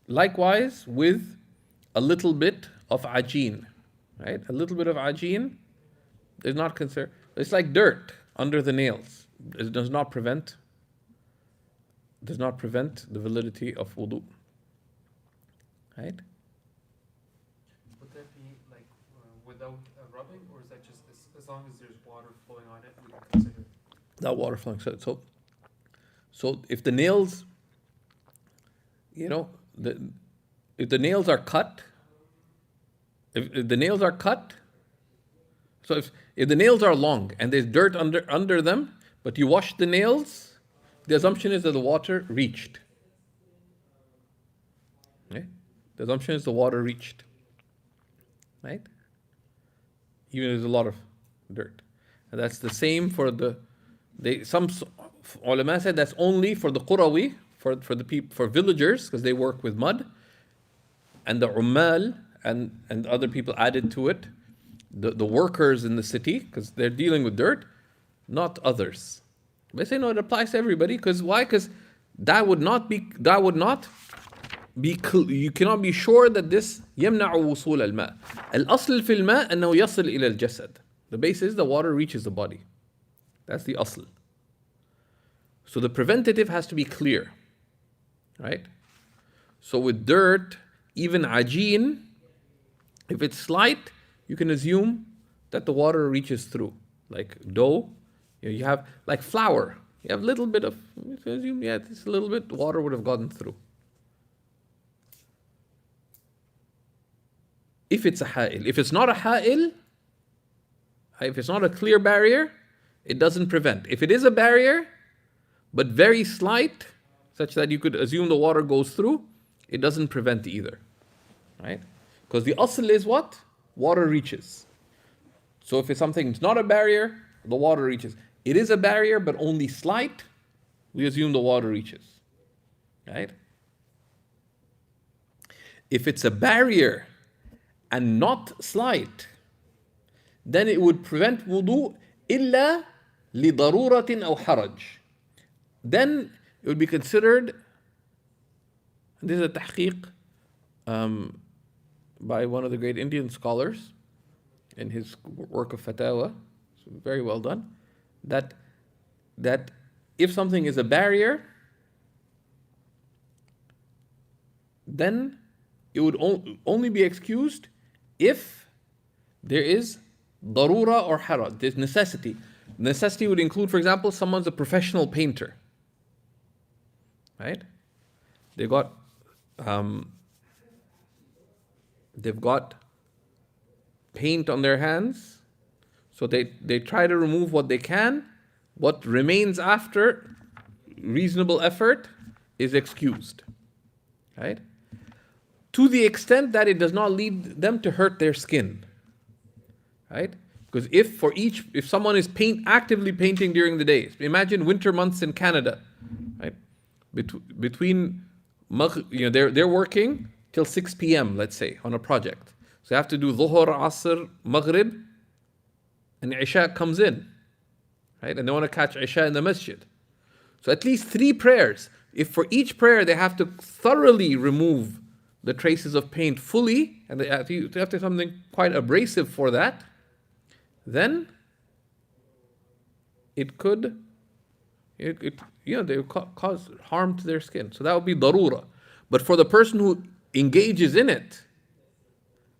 Likewise with a little bit of ajeen. Right? A little bit of ajeen is not considered. It's like dirt under the nails. It does not prevent the validity of wudu. Right? Would that be like without rubbing, or is that just as long as there's water flowing on it, we can consider it? That water flowing. So if the nails, if the nails are cut, if the nails are cut, so if the nails are long and there's dirt under them, but you wash the nails, the assumption is that the water reached. Okay? The assumption is the water reached. Right? Even if there's a lot of dirt. And that's the same for some ulama said that's only for the Qurawi, for the people, for villagers, because they work with mud, and the ummal and other people added to it, the workers in the city, because they're dealing with dirt, not others. They say no, it applies to everybody. Because why? Because that would not be. You cannot be sure that this يمنع وصول الماء. الأصل في الماء أنه يصل إلى الجسد. The base is the water reaches the body. That's the asl. So the preventative has to be clear. Right? So with dirt, even ajeen, if it's slight, you can assume that the water reaches through. Like dough, you have like flour. You have a little bit of, you can assume, it's a little bit, water would have gotten through. If it's a ha'il. If it's not a ha'il, if it's not a clear barrier, it doesn't prevent. If it is a barrier, but very slight, such that you could assume the water goes through, it doesn't prevent either. Right? Because the asl is what? Water reaches. So if it's something that's not a barrier, the water reaches. It is a barrier, but only slight, we assume the water reaches. Right? If it's a barrier and not slight, then it would prevent wudu illa lidaruratin aw haraj. Then it would be considered, and this is a tahqiq by one of the great Indian scholars in his work of Fatawa, so very well done, that if something is a barrier, then it would only be excused if there is darura or haraj, there's necessity. Necessity would include, for example, someone's a professional painter. Right? They've got paint on their hands, so they try to remove what they can. What remains after reasonable effort is excused. Right? To the extent that it does not lead them to hurt their skin. Right? Because if someone is actively painting during the day, imagine winter months in Canada, right? Between they're working till 6 p.m. let's say on a project. So they have to do Dhuhr, Asr, Maghrib, and Isha comes in, right? And they want to catch Isha in the masjid. So at least 3 prayers. If for each prayer they have to thoroughly remove the traces of paint fully, and they have to do something quite abrasive for that, then they would cause harm to their skin. So that would be darura. But for the person who engages in it,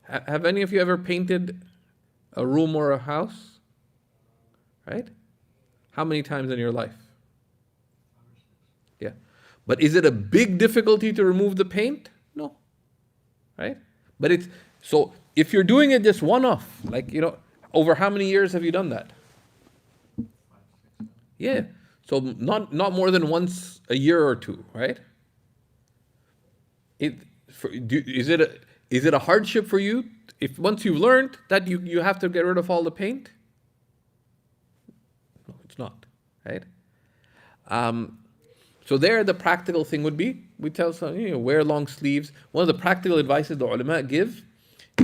have any of you ever painted a room or a house? Right? How many times in your life? Yeah. But is it a big difficulty to remove the paint? No. Right? But If you're doing it just one-off, like, over how many years have you done that? Yeah. So not more than once a year or two, right? Is it a hardship for you if once you've learned that you have to get rid of all the paint? No, it's not, right? So there, the practical thing would be, we tell someone, wear long sleeves. One of the practical advices the ulama give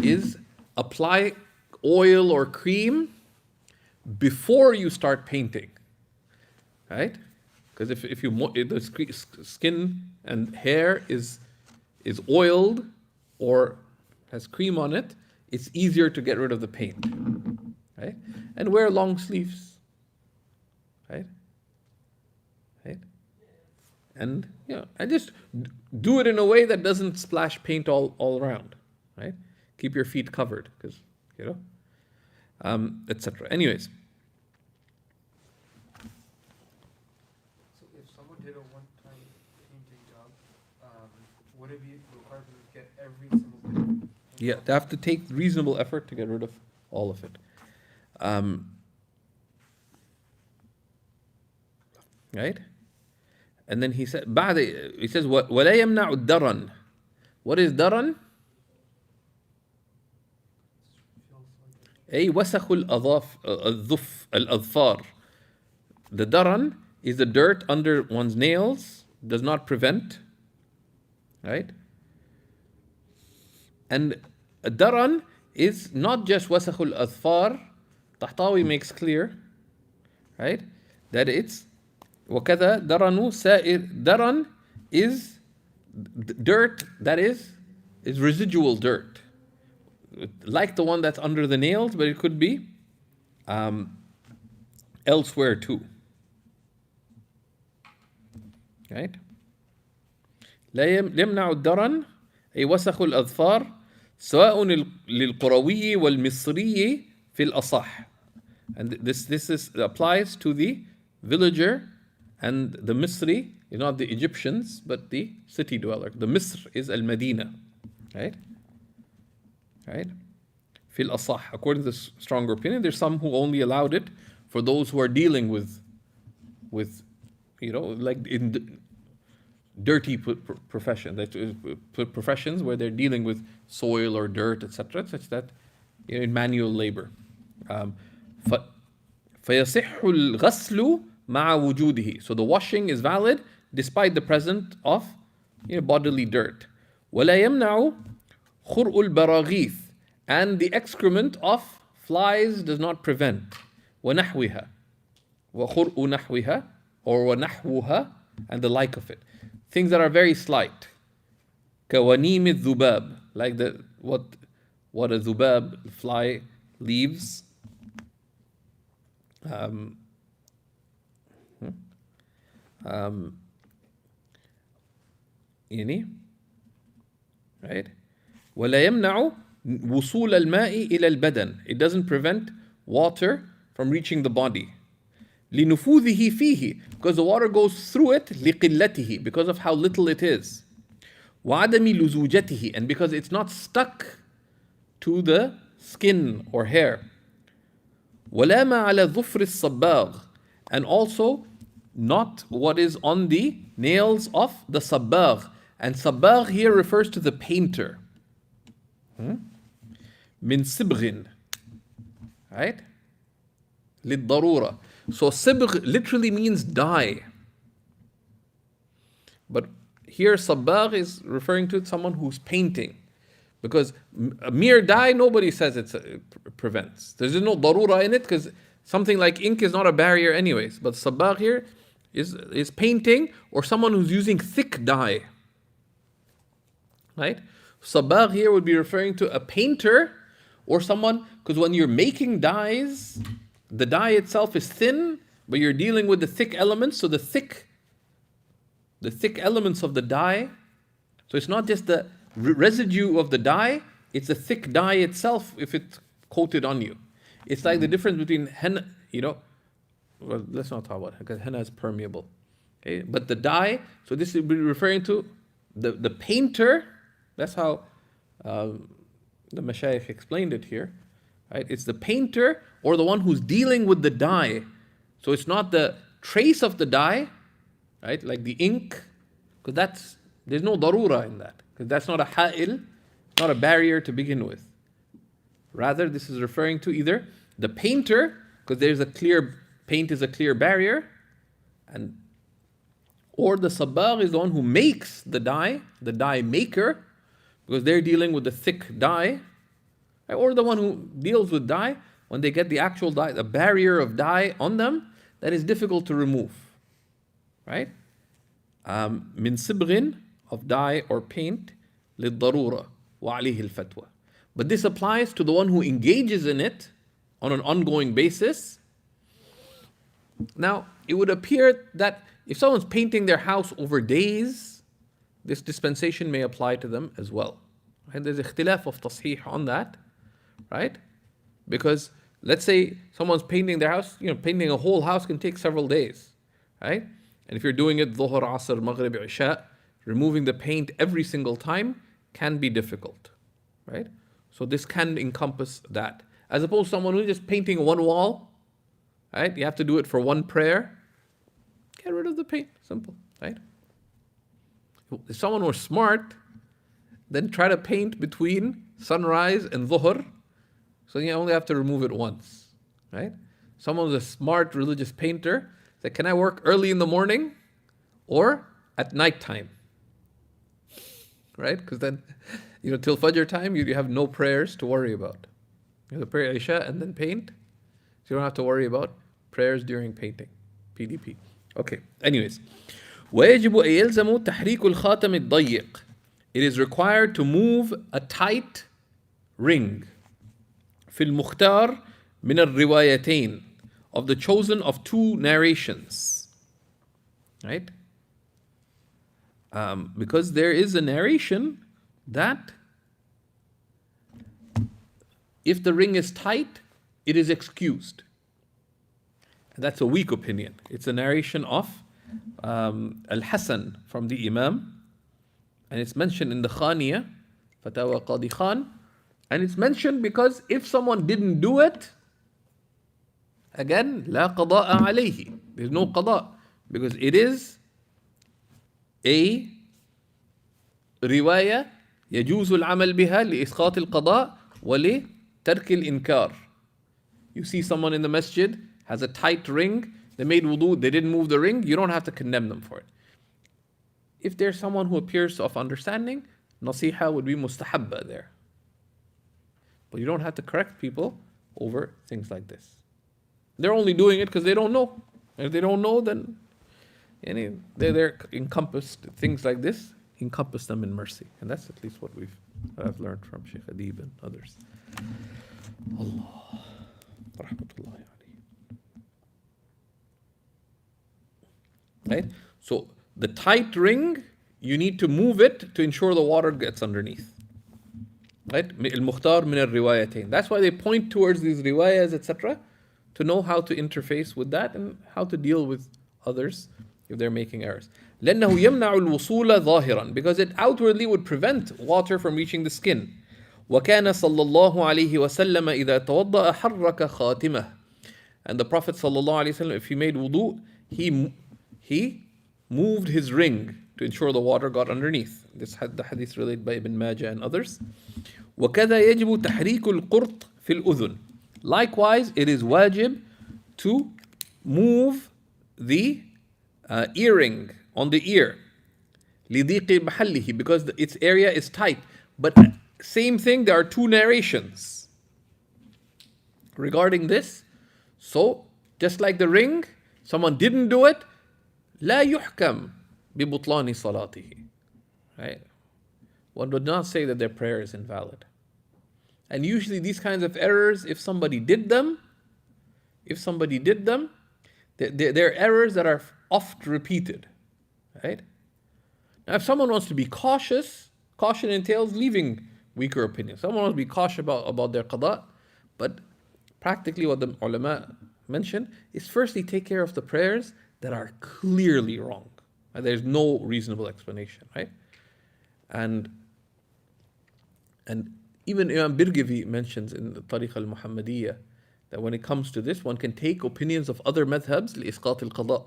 is apply oil or cream before you start painting, right? Because if the skin and hair is oiled or has cream on it, it's easier to get rid of the paint, right? And wear long sleeves, right? And and just do it in a way that doesn't splash paint all around, right? Keep your feet covered, because etc. Anyways, So if someone did a one-time painting job, would it be required for them to get every single thing? yeah, they have to take reasonable effort to get rid of all of it. Right? And then he says, وَلَا يَمْنَعُ الدَّرَنْ. What is daran? أي وسخ الأظفار. The daran is the dirt under one's nails, does not prevent, right? And daran is not just وسخ الأظفار. Tahtawi makes clear, right, that it's وكذا درن سائر. Daran is dirt that is residual dirt, like the one that's under the nails, but it could be elsewhere too. Right? لا يمنع الدرن أي وسخ الأظفار سواء للقروي والمصري في الأصح. And this applies to the villager and the Misri, not the Egyptians, but the city dweller. The Misr is al-Madina, right? Right? Fil asah. According to the stronger opinion, there's some who only allowed it for those who are dealing with like in dirty professions where they're dealing with soil or dirt, etc., such that in manual labor. فيصح الغسل مع وجوده. So the washing is valid despite the presence of bodily dirt. ولا يمنع خرء البراغيث. And the excrement of flies does not prevent. ونحوها. وخرء نحوها or ونحوها and the like of it. Things that are very slight. كونيم الذباب. Like what a dhubab fly leaves. Right? ولا يمنع وصول الماء إلى البدن. It doesn't prevent water from reaching the body. لنفوذه فيه, because the water goes through it. لقلته, because of how little it is. وعدم لزوجته, and because it's not stuck to the skin or hair. ولا ما على ظفر الصباغ, and also not what is on the nails of the sabbagh. And sabbagh here refers to the painter. من صبغ, right? للضرورة. So صبغ literally means dye. But here sabbagh is referring to someone who's painting. Because a mere dye, nobody says it prevents. There's no darura in it, because something like ink is not a barrier anyways. But sabbagh here is painting, or someone who's using thick dye. Right? Sabbagh here would be referring to a painter, or someone, because when you're making dyes, the dye itself is thin, but you're dealing with the thick elements. So the thick elements of the dye, so it's not just the residue of the dye, it's the thick dye itself if it's coated on you. It's like the difference between henna, well, let's not talk about it, because henna is permeable. Okay? But the dye, so this would be referring to the painter. That's how the Mashayikh explained it here, right? It's the painter or the one who's dealing with the dye. So it's not the trace of the dye, right? Like the ink, because there's no darura in that, because that's not a ha'il, not a barrier to begin with. Rather, this is referring to either the painter, because paint is a clear barrier, or the sabagh is the one who makes the dye maker, because they're dealing with the thick dye, right? Or the one who deals with dye, when they get the actual dye, the barrier of dye on them, that is difficult to remove, right? Min sibghin, of dye or paint, للضرورة وعليه الفتوى. But this applies to the one who engages in it on an ongoing basis. Now, it would appear that if someone's painting their house over days, this dispensation may apply to them as well. And there's ikhtilaf of tasheeh on that, right? Because let's say someone's painting their house, painting a whole house can take several days, right? And if you're doing it dhuhr, asr, maghrib, isha, removing the paint every single time can be difficult, right? So this can encompass that. As opposed to someone who's just painting one wall, right? You have to do it for one prayer. Get rid of the paint. Simple, right? If someone were smart, then try to paint between sunrise and dhuhr, so you only have to remove it once, right? Someone's a smart religious painter, say, can I work early in the morning or at night time? Right? Because then, till Fajr time, you have no prayers to worry about. You have to pray Isha and then paint, so you don't have to worry about prayers during painting. PDP. Okay, anyways. وَيَجِبُ أَن يَلْزَمُ تَحْرِيكُ الْخَاتَمِ الضَّيِّقِ. It is required to move a tight ring. في المختار من الروايتين, of the chosen of two narrations. Right? Because there is a narration that if the ring is tight, it is excused. And that's a weak opinion. It's a narration of Al-Hasan from the Imam, and it's mentioned in the Khaniya, Fatawa Qadi Khan, and it's mentioned because if someone didn't do it, again, لا قضاء عليه. There's no qada, because it is a رواية يجوز العمل بها لإسقاط القضاء ولترك الإنكار. You see someone in the masjid has a tight ring, they made wudu, they didn't move the ring, you don't have to condemn them for it. If there's someone who appears of understanding, nasiha would be mustahabba there. But you don't have to correct people over things like this. They're only doing it because they don't know. If they don't know, then they're encompassed, things like this encompass them in mercy. And that's at least what I've learned from Shaykh Adib and others. Allah. Rahmatullahi alayhi. Right? So the tight ring, you need to move it to ensure the water gets underneath. Right? Al-Mukhtar min al-riwayatain. That's why they point towards these riwayas, etc., to know how to interface with that and how to deal with others if they're making errors. لأنه يمنع الوصول ظاهرا, because it outwardly would prevent water from reaching the skin. وكان صلى الله عليه وسلم إذا توضأ حرك خاتمه. And the Prophet صلى الله عليه وسلم, if he made wudu, he moved his ring to ensure the water got underneath. The hadith related by Ibn Majah and others. وكذا يجب تحريك القرط في الأذن. Likewise, it is wajib to move the earring on the ear. لضيق محله, because its area is tight. But same thing, there are two narrations regarding this. So, just like the ring, someone didn't do it, لا يحكم ببطلان صلاته. Right? One would not say that their prayer is invalid. And usually these kinds of errors, if somebody did them, they're errors that are oft repeated. Right? Now, if someone wants to be cautious, caution entails leaving weaker opinions. Someone wants to be cautious about their qada, but practically what the ulama mentioned is firstly take care of the prayers that are clearly wrong. And there's no reasonable explanation, right? And even Imam Birgivi mentions in the Tariq al-Muhammadiyya that when it comes to this, one can take opinions of other madhabs لإسقاط القضاء.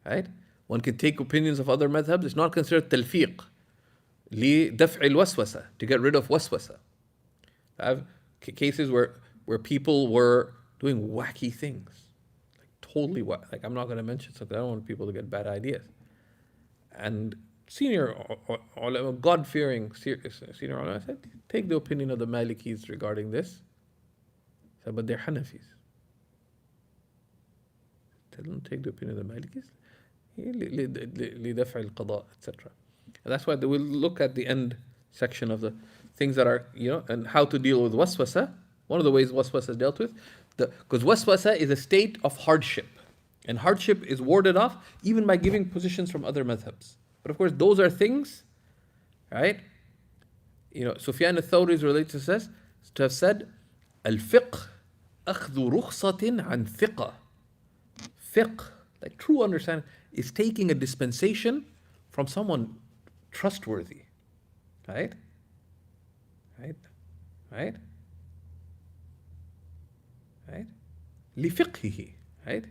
Right? One can take opinions of other madhabs. It's not considered talfiq لدفع الوسوسة, to get rid of waswasa. I have cases where people were doing wacky things, like totally like I'm not going to mention something. I don't want people to get bad ideas. And senior ulama, God-fearing senior ulama said, take the opinion of the Malikis regarding this. Said, but they're Hanafis. Tell them take the opinion of the Malikis. لدفع القضاء, etc. And that's why we'll look at the end section of the things that are, and how to deal with waswasa. One of the ways waswasa is dealt with, because waswasa is a state of hardship. And hardship is warded off even by giving positions from other madhabs. But of course, those are things, right? Sufyan al-Thawri is related to have said, al-fiqh أخذ رخصة عن ثقة. Fiqh, like true understanding, is taking a dispensation from someone trustworthy. Right? لفقهه. Right?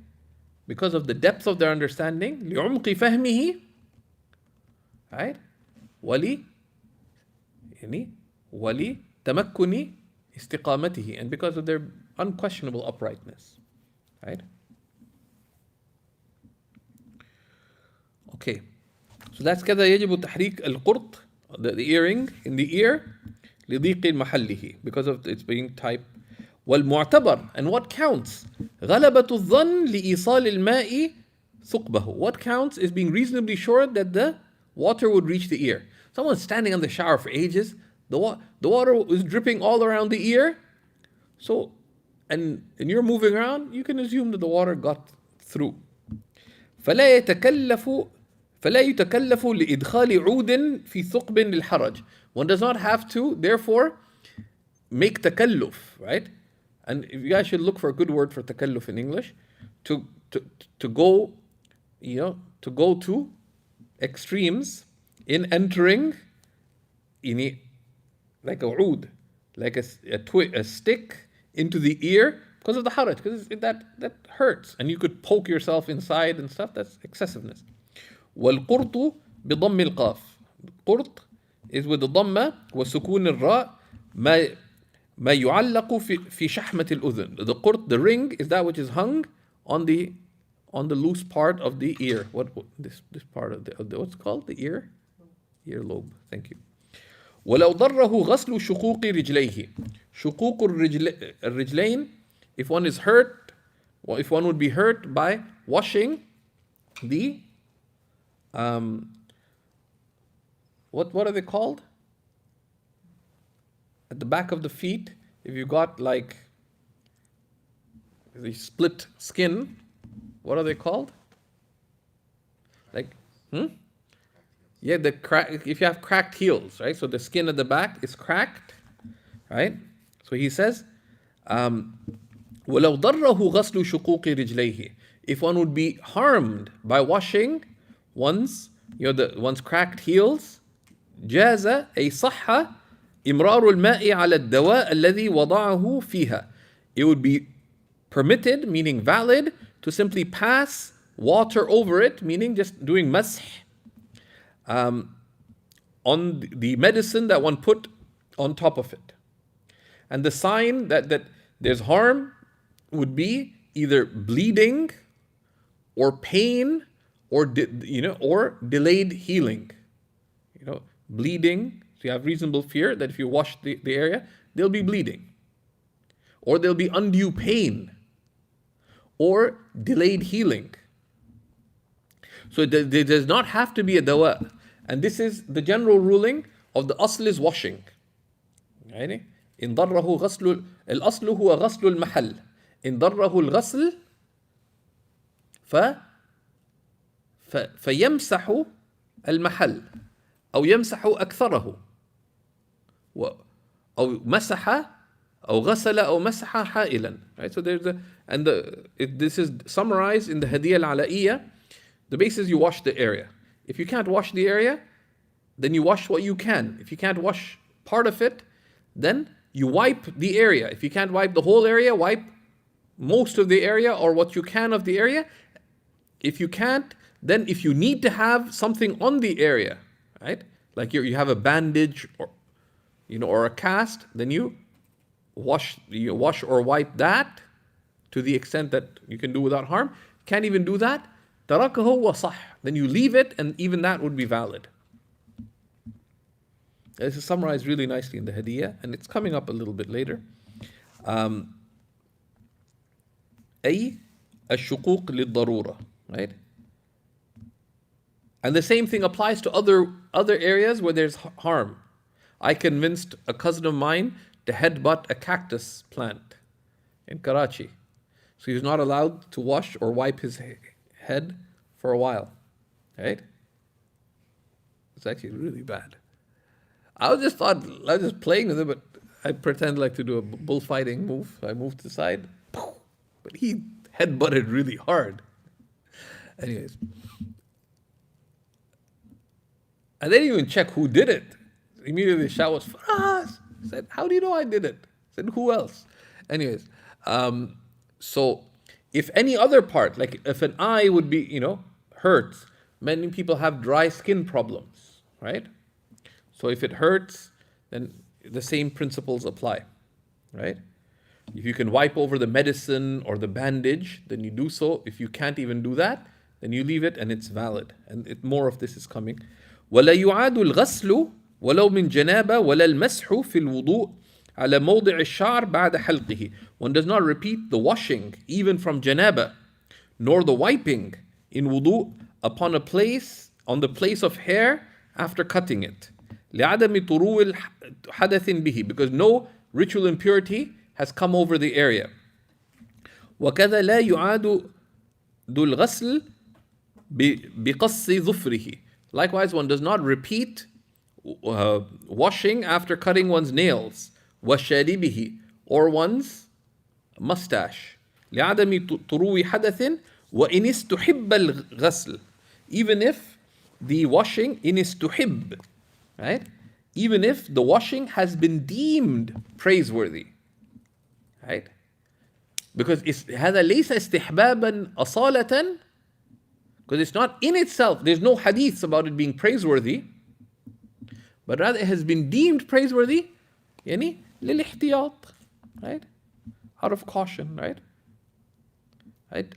Because of the depth of their understanding. لعمق فهمه. Right? ولي تمكن استقامته, and because of their unquestionable uprightness. Right? Okay. So that's كذا يجب تحريك القرط, the earring in the ear, لضيق محله, because of its being type. والمعتبر, and what counts, غلبة الظن لإيصال الماء ثقبه. What counts is being reasonably sure that the water would reach the ear. Someone's standing on the shower for ages, the water is dripping all around the ear, so and you're moving around, you can assume that the water got through. فلا يتكلف لإدخال عود في ثقب للحرج. One does not have to, therefore, make takalluf, right? And you guys should look for a good word for takalluf in English. To go, to go to extremes in entering, like a oud, like a stick into the ear because of the haraj, because that hurts, and you could poke yourself inside and stuff. That's excessiveness. والقرط بضم القاف. قرط is with the ضمة وسكون الراء ما يعلق في شحمة الأذن. The قرط, the ring, is that which is hung on the loose part of the ear. This part of the what's called the ear? Earlobe. Thank you. ولو ضره غسل شقوق رجليه. شقوق الرجلين, if one is hurt, or if one would be hurt by washing the what are they called? At the back of the feet, if you got like the split skin, what are they called? Like, Yeah, if you have cracked heels, right? So the skin at the back is cracked, right? So he says, وَلَوْ ضَرَّهُ غَسْلُ شُقُوقِ رِجْلَيْهِ. If one would be harmed by washing one's cracked heels, جاز أي صح إمرار الماء على الدواء الذي وضعه فيها. It would be permitted, meaning valid, to simply pass water over it, meaning just doing masih, on the medicine that one put on top of it. And the sign that there's harm would be either bleeding or pain or delayed healing. Bleeding, so you have reasonable fear that if you wash the area, there'll be bleeding, or there'll be undue pain, or delayed healing. So there does not have to be a dawa. And this is the general ruling of the asl is washing. Right? إن ضره غسل الأصل هو غسل المحل. إن ضره الغسل فيمسح المحل أو يمسح أكثره أو مسح أو غسل أو مسح حائلا. Right? So this is summarized in the Hadiyah al-Ala'iyya. The basis, you wash the area. If you can't wash the area, then you wash what you can. If you can't wash part of it, then you wipe the area. If you can't wipe the whole area, wipe most of the area or what you can of the area. If you can't, then if you need to have something on the area, right? Like you have a bandage or a cast, then you wash or wipe that to the extent that you can do without harm. Can't even do that, تركه وصح. Then you leave it, and even that would be valid. This is summarized really nicely in the Hadiyah, and it's coming up a little bit later. أي الشقوق للضرورة, right? And the same thing applies to other areas where there's harm. I convinced a cousin of mine to headbutt a cactus plant in Karachi. So he's not allowed to wash or wipe his head for a while, right? It's actually really bad. I was just playing with it, but I pretend like to do a bullfighting move. I moved to the side, but he headbutted really hard. Anyways. I didn't even check who did it. Immediately the shout was, Faraz! I said, how do you know I did it? I said, who else? Anyways, so if any other part, like if an eye would be, hurt, many people have dry skin problems, right? So if it hurts, then the same principles apply, right? If you can wipe over the medicine or the bandage, then you do so. If you can't even do that, then you leave it and it's valid. And more of this is coming. ولا يعاد الغسل ولو من جنابة ولا المسح في الوضوء على موضع الشعر بعد حلقه. One does not repeat the washing even from janaba, nor the wiping in wudu on the place of hair after cutting it. لعدم طروء حدث به, because no ritual impurity has come over the area. وكذا لا يعاد ذو الغسل بقص ظفره. Likewise, one does not repeat washing after cutting one's nails, وشاربه, or one's mustache. لعدم طروء حدث وإن استحب الغسل. Even if the washing إن استحب, right? Even if the washing has been deemed praiseworthy, right? Because هذا ليس استحبابا أصالة. Because it's not in itself, there's no hadiths about it being praiseworthy, but rather it has been deemed praiseworthy, يعني للاحتياط, right? Out of caution, right?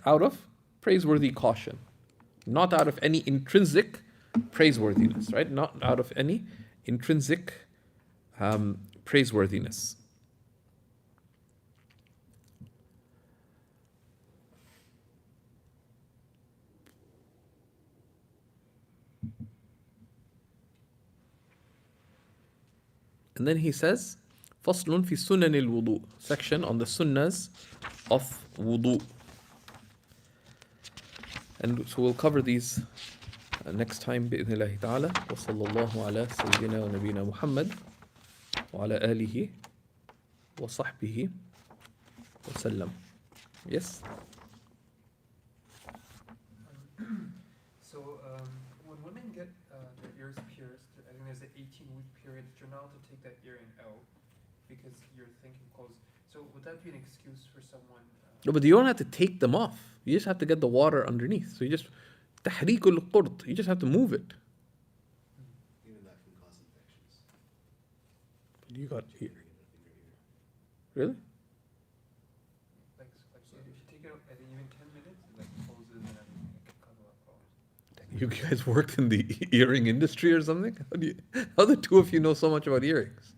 Out of praiseworthy caution, not out of any intrinsic praiseworthiness, right? Not out of any intrinsic praiseworthiness. And then he says, فصل في سنن الوضوء, section on the sunnahs of wudu. And so we'll cover these next time بإذن الله تعالى. وصلى الله على سيدنا ونبينا محمد وعلى آله وصحبه وسلم. Yes? So when women get their ears pierced, I think there's an 18-week period, you're not allowed to take that earring out because you're thinking close. So would that be an excuse for someone? No, but you don't have to take them off. You just have to get the water underneath. So you just تحريك القرط. You just have to move it. Even that can cause infections. You got here. Really? Like so if you take it out, I think even 10 minutes, it like closes and everything, it can cover up problems. You guys worked in the earring industry or something? How the two of you know so much about earrings?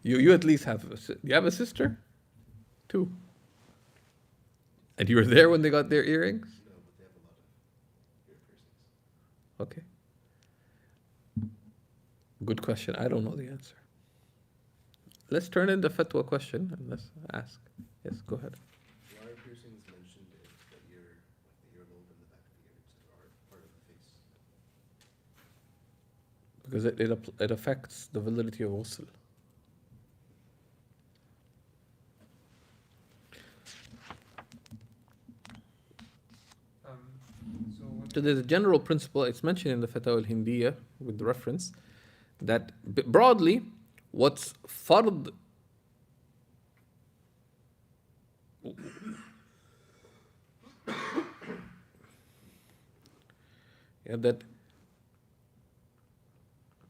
You at least have you have a sister? Two. And you were there when they got their earrings? No, but they have a lot of ear piercings. Okay. Good question. I don't know the answer. Let's turn in the fatwa question and let's ask. Yes, go ahead. Why are piercings mentioned if the ear, like the earlobe and the back of the ears are part of the face? Because it affects the validity of ghusl. So there's a general principle, it's mentioned in the Fatawa al-Hindiyya with the reference, that broadly, what's fard, yeah, that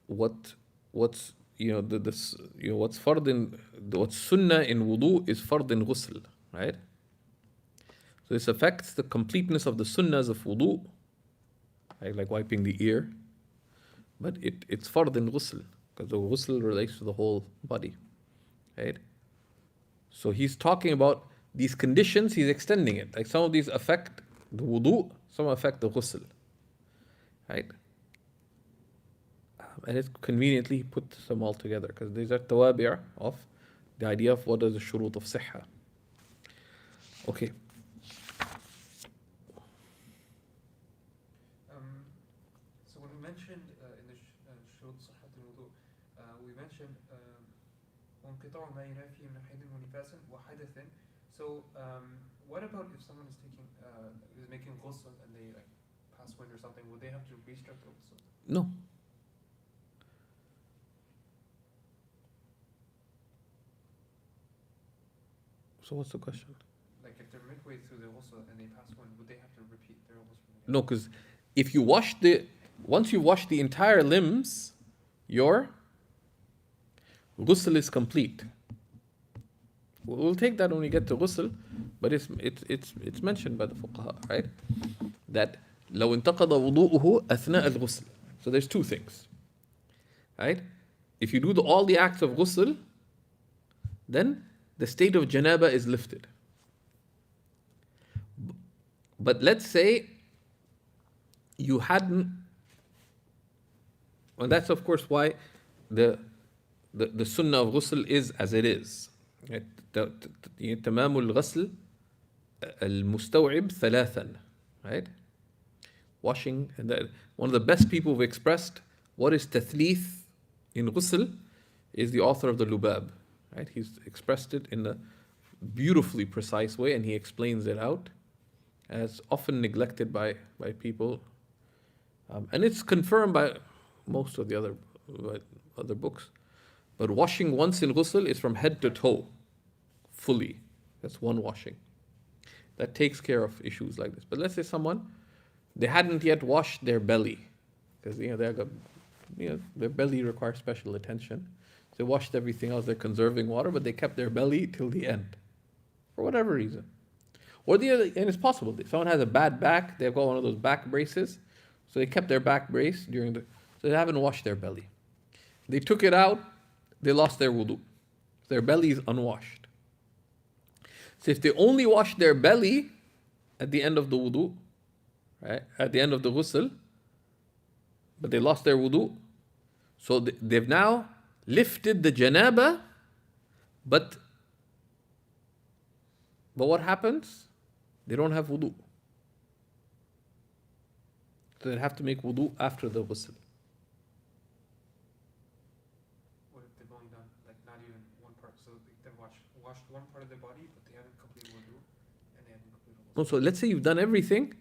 what's this what's fard in what's sunnah in wudu is fard in ghusl, right? So this affects the completeness of the sunnahs of wudu, right? Like wiping the ear, but it's fard in ghusl because the ghusl relates to the whole body, right? So he's talking about these conditions, he's extending it. Like some of these affect the wudu, some affect the ghusl, right? And it's conveniently put them all together because these are tawabi' of the idea of what is the shurut of sihha. Okay. So when we mentioned in the shurut صحة الوضوء, we mentioned وانقطاع ما ينافي من حيض ونفاس وحدث. So what about if someone is taking is making ghusl and they like pass wind or something? Would they have to restart the ghusl? No. So what's the question? Like if they're midway through the ghusl and they pass wind, would they have to repeat their ghusl? No, because if you once you wash the entire limbs, your ghusl is complete. We'll take that when we get to ghusl, but it's mentioned by the fuqaha, right? That لو انتقض وضوءه أثناء الغسل. So there's two things, right? If you do all the acts of ghusl, then the state of janaba is lifted. But let's say you hadn't, and that's of course why the sunnah of ghusl is as it is. تمام الغسل المستوعب ثلاثا, right? Washing, and one of the best people who've expressed what is tathlith in ghusl is the author of the Lubab, right? He's expressed it in a beautifully precise way, and he explains it out, as often neglected by people, and it's confirmed by most of the other books. But washing once in ghusl is from head to toe, fully. That's one washing. That takes care of issues like this. But let's say someone, they hadn't yet washed their belly, because their belly requires special attention. They washed everything else, they're conserving water, but they kept their belly till the end, for whatever reason. Or the other, and it's possible, if someone has a bad back, they've got one of those back braces, so they kept their back brace so they haven't washed their belly. They took it out, they lost their wudu. Their belly is unwashed. So if they only wash their belly at the end of the wudu, right, at the end of the ghusl, but they lost their wudu, so they've now lifted the janaba, but what happens? They don't have wudu. So they have to make wudu after the ghusl. What if they've only done like not even one part? So they've washed one part of their body, but they haven't completed wudu, and they haven't completed wudu. No, so let's say you've done everything,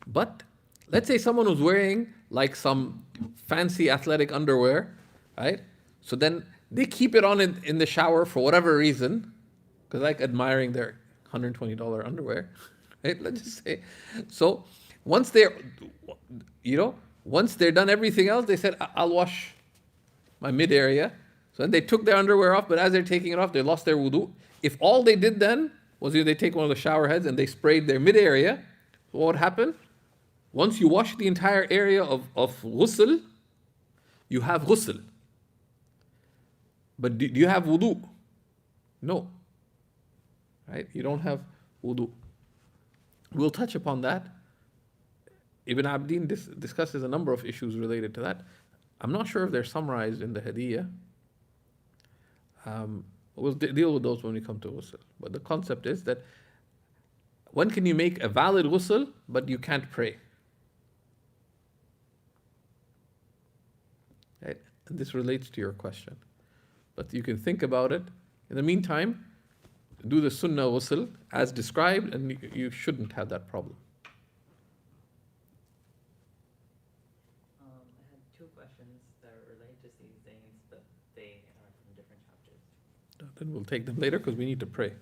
but let's say someone was wearing like some fancy athletic underwear, right? So then they keep it on in the shower for whatever reason, because like admiring their $120 underwear, right? Let's just say. So once they're done everything else, they said, I'll wash my mid area. So then they took their underwear off, but as they're taking it off, they lost their wudu. If all they did then was they take one of the shower heads and they sprayed their mid area, what would happen? Once you wash the entire area of ghusl, you have ghusl. But do you have wudu? No. Right? You don't have wudu. We'll touch upon that. Ibn Abdin discusses a number of issues related to that. I'm not sure if they're summarized in the Hadiyah. We'll deal with those when we come to ghusl. But the concept is that when can you make a valid ghusl, but you can't pray? Right? And this relates to your question. But you can think about it. In the meantime, do the sunnah ghusl as described, and you shouldn't have that problem. I had two questions that relate to these things, but they are from different then we'll take them later because we need to pray.